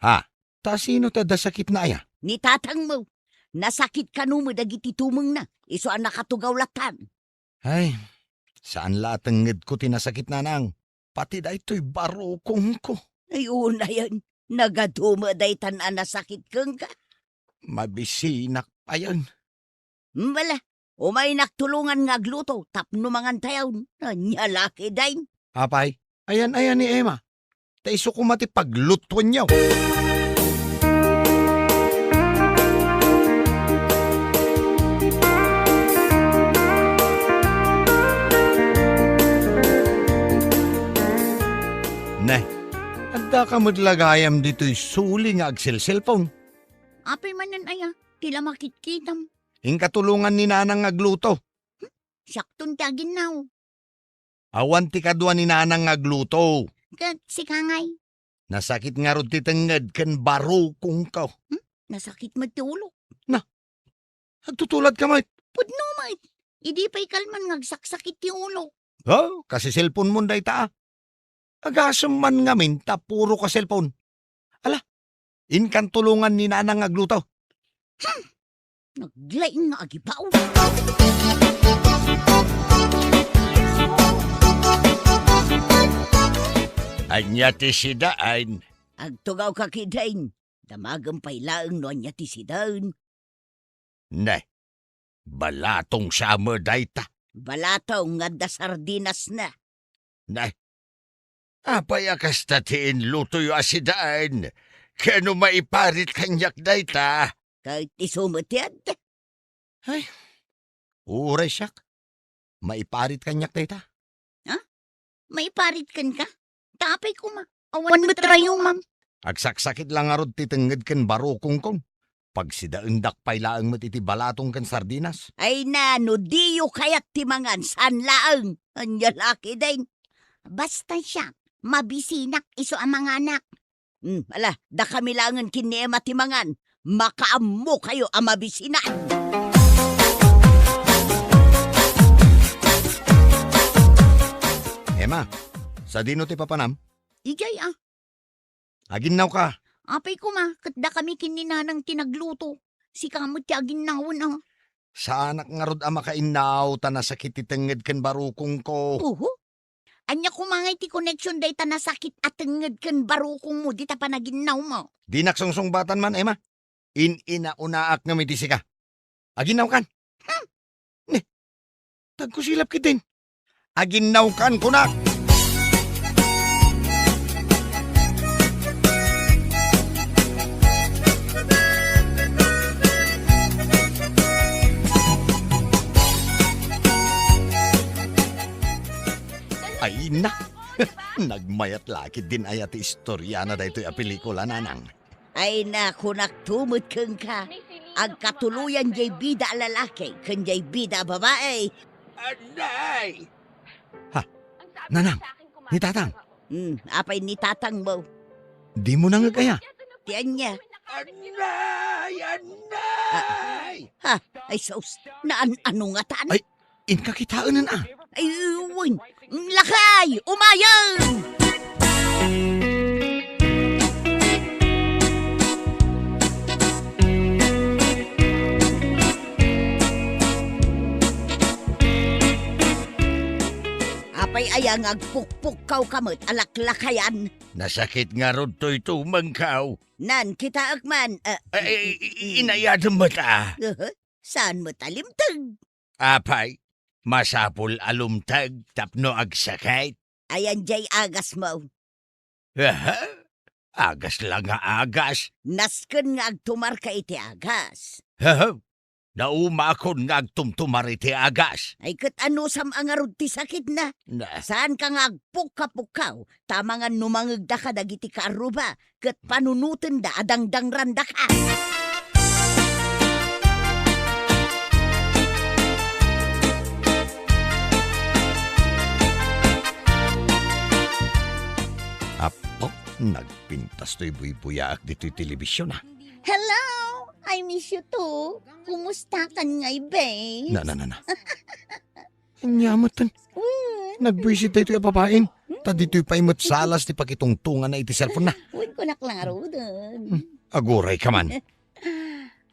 Ha? Ta sino ta da sakit na aya? Ni tatang mo, nasakit ka mo dagiti tumeng na, iso ang nakatugaw latan. Ay, saan la tenged ko tinasakit nanang? Pati da ito'y barukong ko. Ay, una yan, nagaduma day tanan nasakit kang ka. Mabisinak pa yan. Wala, umay naktulungan nga agluto, tapno mangan tayaw, nanyalaki dayn. Apay, ayan ni Emma. Taiso ko mati paglutuan niyo. Nay, agda ka madlagayam dito'y suli nga agsil-cellphone. Apay manan aya, tila makitkitam. Ing katulungan ni nanang agluto. Saktong tagin now. Awan ti kadwa ni nanang agluto. Kat si kangay, Nasakit nga ro ti tenged ken barukong ka. nasakit mo ti ulo. Agtutulad ka may. Pudno may, idi pa'y kalman ngagsaksakit ti ulo. Oh, kasi cellphone mo day ta. Agasam man nga minta, puro ka cellphone. Ala, inkan tulungan ni nanang agluto. Naglaing nga agibaw. Anya ti si daan. Agtugaw ka kidain, damagang pa'y laang no anya ti sidaun. Ne, balatong summer dayta. Balataw nga da sardinas na. Ne, apay akas tatiin lutoy asidaan. Kano maiparit kanyak dayta. Kahit isumutiyad. Uray siyak. Maiparit kanyak day ta. May parit kan ka? Tapay ko ma. Awan mo trayo, ma'am. Agsaksakit lang nga ro ti tenged ken barukong kong. Pag sidaendak pay laang matiti balatong ken sardinas. Ay na, no diyo kayat timangan san laang. Anya laki din. Basta siya, mabisinak iso ang mga anak. Ala, da kami langan kinema timangan. Makaammo kayo ang mabisinan. Emma, sa dino ti papanam? Ijay Aginaw ka. apay ko ma, katda kami kininanang tinagluto. Si kamot ti aginawon Sa anak nga rod ama kainaw ta nasakit ti tenged ken barukong ko. Uho. Anya kumangay ti connection day ta nasakit at tenged ken barukong mo di ta panaginaw mo. Di naksongsong batan man, Emma. Ina-unaak nga mitisi ka. Aginaw kan. Ne, tagkusilap kitin. Aginaw kan kunak. Ay na. Nagmayat lakit din ayat istorya na daytoy a pelikula nanang. Ay na, kunak tumot keng ka. Agkatuluyan jay bida lalaki, ken jay bida babae. Anay! Nanang, ni tatang, Apay ni tatang mo. di mo na nga kaya. Tiyan niya. Anay! Anay! Ay sos, ano nga tan? Ay. Inkakitaan na. Ay, uwin. Lakay! Umayan! Apay ayang agpukpukaw kamot alaklakayan. Nasakit nga ron to'y tumangkaw. Nan kita akman. Ay, inayadam mo ta. Saan mo talimtag? Apay, masapul alumtag tapno agsakit. Ayan jay agas mo. Aha, agas lang nga agas. Nasken nga agtumar ka iti agas. Haha, naumakon nga agtumtumar iti agas. Ay kat ano sam angarod ti sakit na. Saan ka nga agpukapukaw? Tama nga numangagda ka dagiti kaaruba. Kat panunutin da adangdang randa ka. Nagpintas to'y buy-buyaak dito'y telebisyon Hello! I miss you too. Kumusta ka ngay, babe? Na. Anyamatan. Nagbuisit tayo ito'y babain. Ta dito'y paimot salas ti pakitungtungan na iti cellphone na. Uy, ko naklaro dun. Aguray ka man.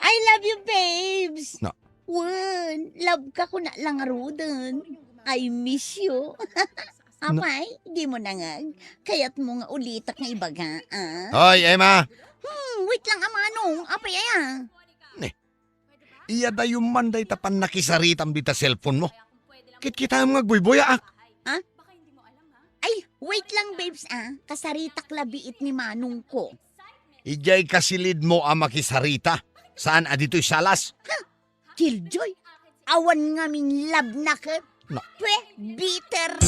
I love you, babes. No. Wen, love ka ko na lang dun. I miss you. Apay, di mo na nga. Kaya't mo nga ulitak nga ibaga, Hoy, Emma! Wait lang, amanong. Apay, Iya da yung manday tapan nakisaritam dita cellphone mo. Kit-kita mo ngagbuy-buyaak. Ay, wait lang, babes, Kasaritak labiit ni manong ko. Ijay kasilid mo ang makisarita. Saan adito'y salas? Killjoy, awan nga min love na ka. No. Pwe, bitter.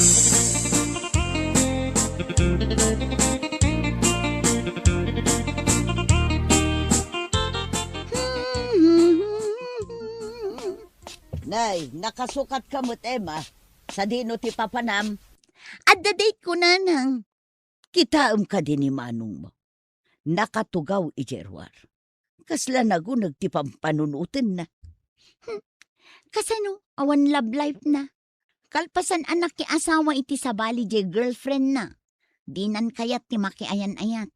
Nay, nakasukat ka mo't Emma. Sa dino ti papanam. At the date ko na nang. Kitaam ka din ni manong mo. Nakatugaw ijerwar. Kasla nagunag ti pampanunutin na. Kasano, awan love life na. Kalpasan anak ki asawa iti sabali je girlfriend na. Dinan kayat ti makiayan-ayat.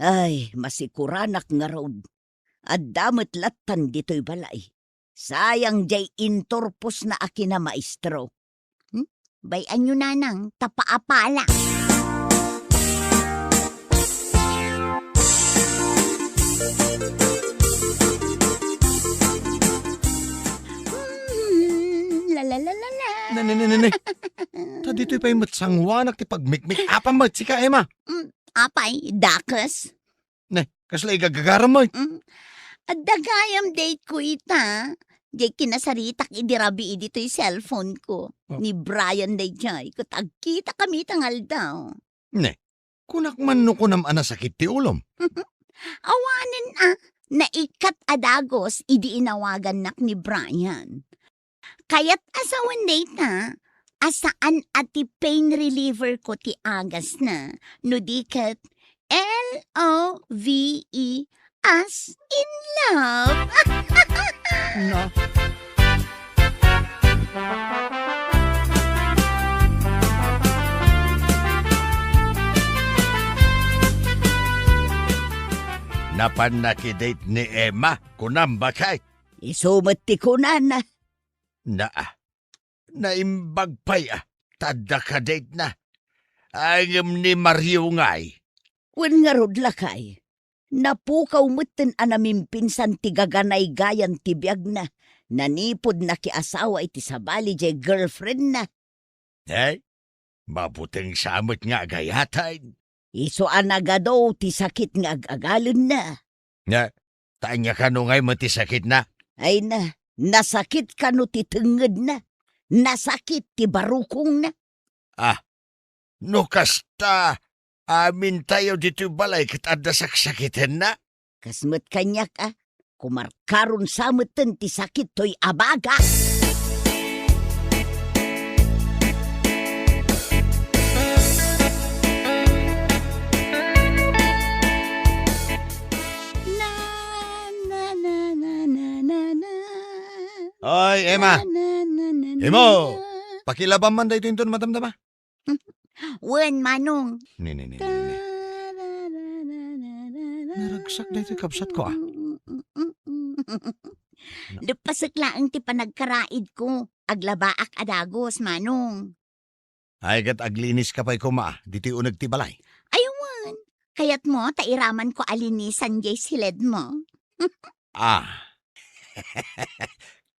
Ay, masikuranak nga road. At damat latan dito'y balay. Sayang jay intorpos na akin na maestro. Bayan nyo nanang, tapaapala. La la la la la. Ne. Ta dito'y paimot sangwanak ti pagmikmik apamat si ka, Emma. Apay, dakas. Ne, kasla igagagaramay. At dagayam date ko ita. Di kinasaritak idirabi dito yung cellphone ko. Ni Brian day jay. Kutagkita kami tangal daw. Ne, kunak man no ko naman sakit ti ulom. Awanin naikat adagos idi inawagan nak ni Brian. Kaya't asawan data, asaan ati pain reliever ko ti agas na, no dikat LOVE as in love. Na. Napanakidate ni Emma, kunam bakay. Isumat ti kunan na. Naimbag pa'y tada ka date na. Ayam ni Mario nga'y. Wen nga rod lakay. Napukaw mutin anaming pinsan ti gaganay gayan ti biyag na. Nanipod na ki asawa iti sabali jay girlfriend na. Mabuting samot nga gayatay. Iso anagado ti sakit nga agagalon na. Tanya ka no nga'y matisakit na. Ay na, nasakit ka no ti tenged na. Nasakit ti barukong na. No kasta, amin tayo dito balay kitad saksakitin na. Kasmet kanyak kumarkaron samutan ti sakit to'y abaga. Oy, Emma! Emo! Pakilaban man da ito yung madamdama. Wen, manong. Ne. Naragsak da ito kapsat ko Lupasak lang ti panagkaraid ko. Aglabaak adagos, manong. Ay gat aglinis ka pa'y kuma. Dito yung unag ti balay. Aywan. Kaya't mo, tairaman ko alinisan jay silid mo.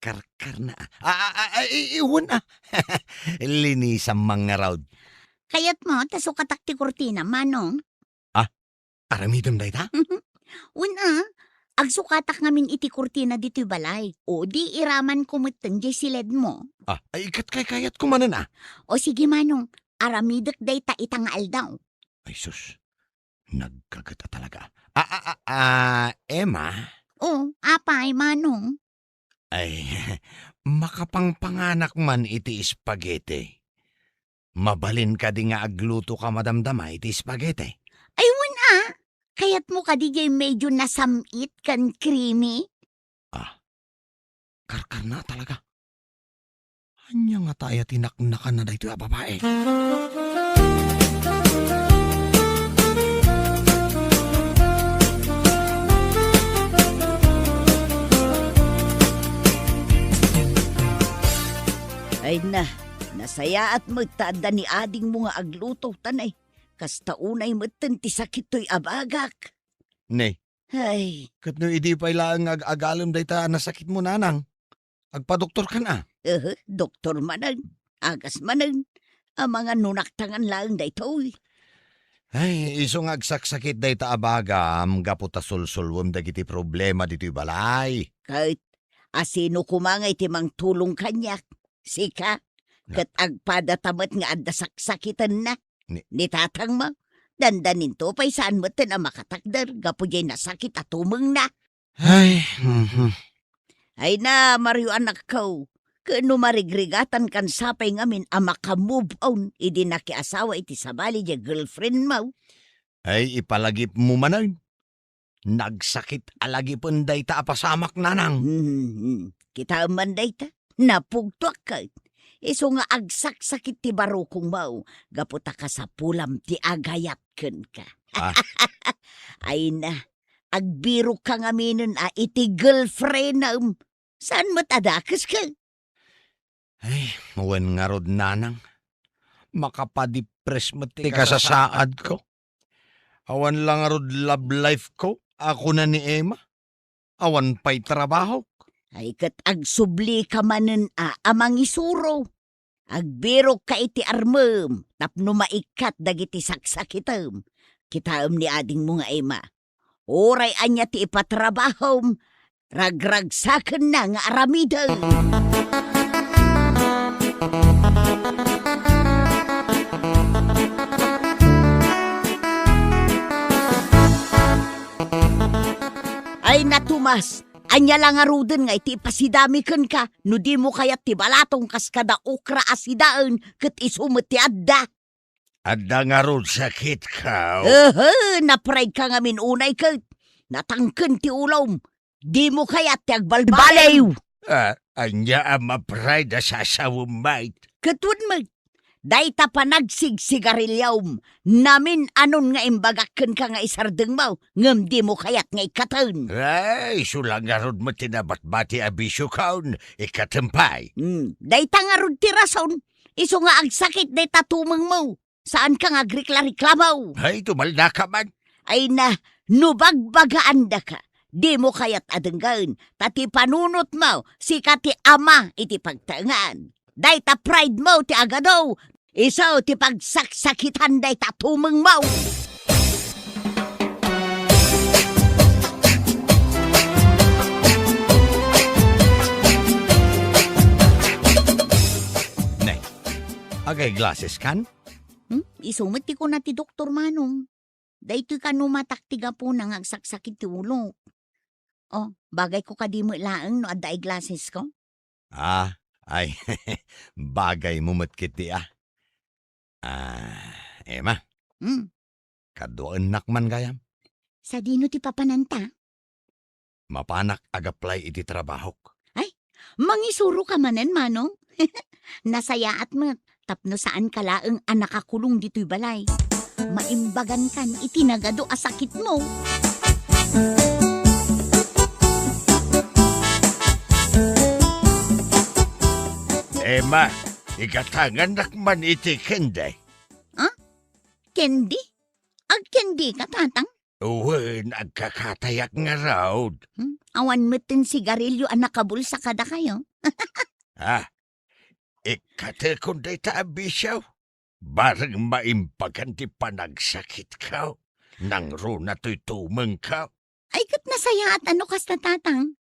Karkar na. Iwan Linisang mga raud. Kaya't mo, tasukatak ti kurtina, manong. Aramidam da ita? Una, agsukatak ngamin iti kurtina dito'y balay. O di iraman kumutan jay silid mo. Ay ikat kay kayat kumanan O sige, manong, aramidek day ta itangal daw. Ay sus, nagkagata talaga. Emma? O, apay, manong. Ay, makapangpanganak man iti spaghetti. Mabalin ka di nga agluto ka madamdama iti spaghetti. Aywan Kaya't mo ka DJ medyo nasamit kan creamy. Karkar na talaga. Anya nga tayo tinaknakan na dito babae. Ay na, nasaya at magtada ni ading mo nga agluto tanay. Kasta unay matan ti sakit to'y abagak. Nay, Ay, kat no idi pa ilang ag-agalom dayta nasakit mo nanang. Agpa-doktor ka na. doktor manan, agas manan, ang mga nunaktangan lang daytoy. Ay, iso nga agsaksakit dayta abagam, gaputa sulsulwam dagiti problema dito'y balay. Kahit asino kumangay ti mang tulong kanyak. Sika, kat agpadatamat nga adda saksakitan na. Ni tatang mo, dandanin to pa'y saan mo na makatakdar, gapudyay nasakit at tumeng na. Ay, Ay na, Mario anak ko, kano marigrigatan kan sapay ngamin ang makamove on, idi nakiasawa iti sabali di girlfriend mo. ay ipalagip mo manan. Nagsakit alagi pun dayta apasamak nanang. Kita man dayta, napugtuak ka. Iso nga agsak-sakit ti barukong mo, gaputa ka sa pulam ti agayat ken ka. Ay na, agbiro ka nga minun iti girlfriend na saan matadakas ka? Ay, mawan nga rod nanang. Makapadipres mo ti kasasaad ko. Awan lang nga rod love life ko. Ako na ni Emma. Awan pa'y trabaho. Ay kat agsubli ka manen amang isuro. Agbiro ka iti armem, tapno maikat dagiti saksakitam. Kitaam ni ading mo nga Emma. Oray anya ti ipatrabahom, ragragsaken na nga aramidam. Ay natumas, anya lang aruden nga iti pasidamiken ka, no di mo kayat ti balatong kaskada okra asidaan, ket isumet ti adda. Adda nga rod sakit ka. Napride ka nga minunay ket, natangken ti ulom, di mo kayat ti agbalbalaw. Anya ang mapray da sasawumait. Ketun mo, dayta pa nagsigsigarilyaw, namin anon nga imbagakken ka nga isardeng mo, ngem di mo kayat nga ikatan. Ay, sulang nga rod mo tinabatbati abisyo kaon, ikatempay. Dayta nga rod ti rason, iso nga agsakit dayta tumeng mo, saan ka nga agrikla-reklamaw? Ay, tumalda ka man. Ay na, nubagbagaan da ka, di mo kayat adenggan, tati panunot mo, si kati ama iti pagtangan. Dayta pride mo ti agadaw, isaw ti pagsaksakitan dayta tumeng mo. Nay, agay glasses kan? Isumit ti ko na ti Doktor Manong. Daytoy ka numataktiga po nang agsaksakit ti ulo. Oh, bagay ko kadimo laeng no adda glasses ko. Ay, bagay mo matkit di Emma, kadoan nakman gayam. Sa dino ti papananta? Mapanak agaplay iti trabahok. Mangisuro ka manen, Manong. Nasaya at mo, tapno saan ka laeng anakakulong dito'y balay. Maimbagan kan itinagado asakit mo. Emma, ikatangan nakman iti kenday. Kendi? Ag kendi ka, tatang? Uwan, agkakatayak nga raod. Awan moten sigarilyo ang nakabulsa kada kayo. Ikate kunday ta abisyaw. Barang maimbagan ti panagsakit ka. Nang runa to'y tumeng ka. Ay kat nasaya at ano kas na tatang?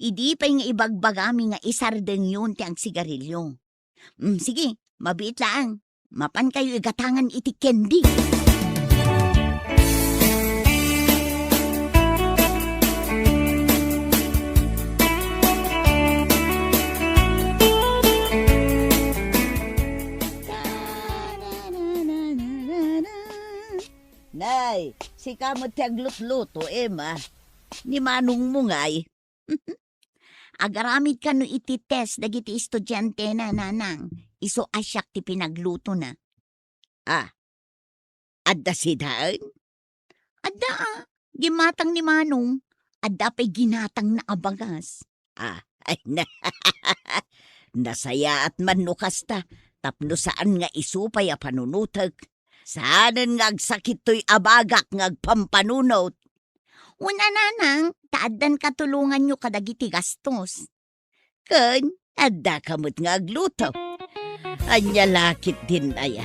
Idi pa yung ibagbagami nga isardeng yun ti ang sigarilyo. Sige, mabiit lang. Mapan kayo igatangan iti kendi. Nay, si kamot tiyag luto, Emma. Ni manong mo ngay. Agaramid ka no iti test dagiti estudyante na nanang. Iso asyak ti pinagluto na. Adda si daan? Adda gimatang ni manong. Adda pa'y ginatang na abangas. Ay na. Nasaya at manukas ta. Tapno saan nga isupay a panunutag. Saanan nga agsakit to'y abagak nga agpampanunot. Una nanang, taaddan katulungan nyo kadagiti gastos. Kan, adda kamot nga agluto. Anya lakit din aya.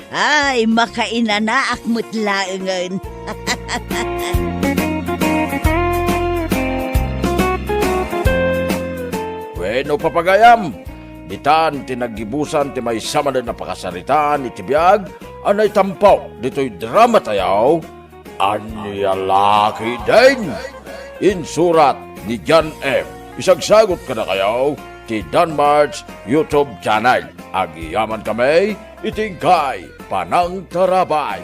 Ay, makainanaak mo't laengan. Bueno papagayam, ditan tinagibusan ti may sama na napakasaritaan iti biyag, anay tampaw dito'y drama tayaw, anya laki din. Insurat ni John M. Isagsagot ka na kayaw ti Danmar's YouTube channel. Agiyaman kami, itingkay panang tarabay.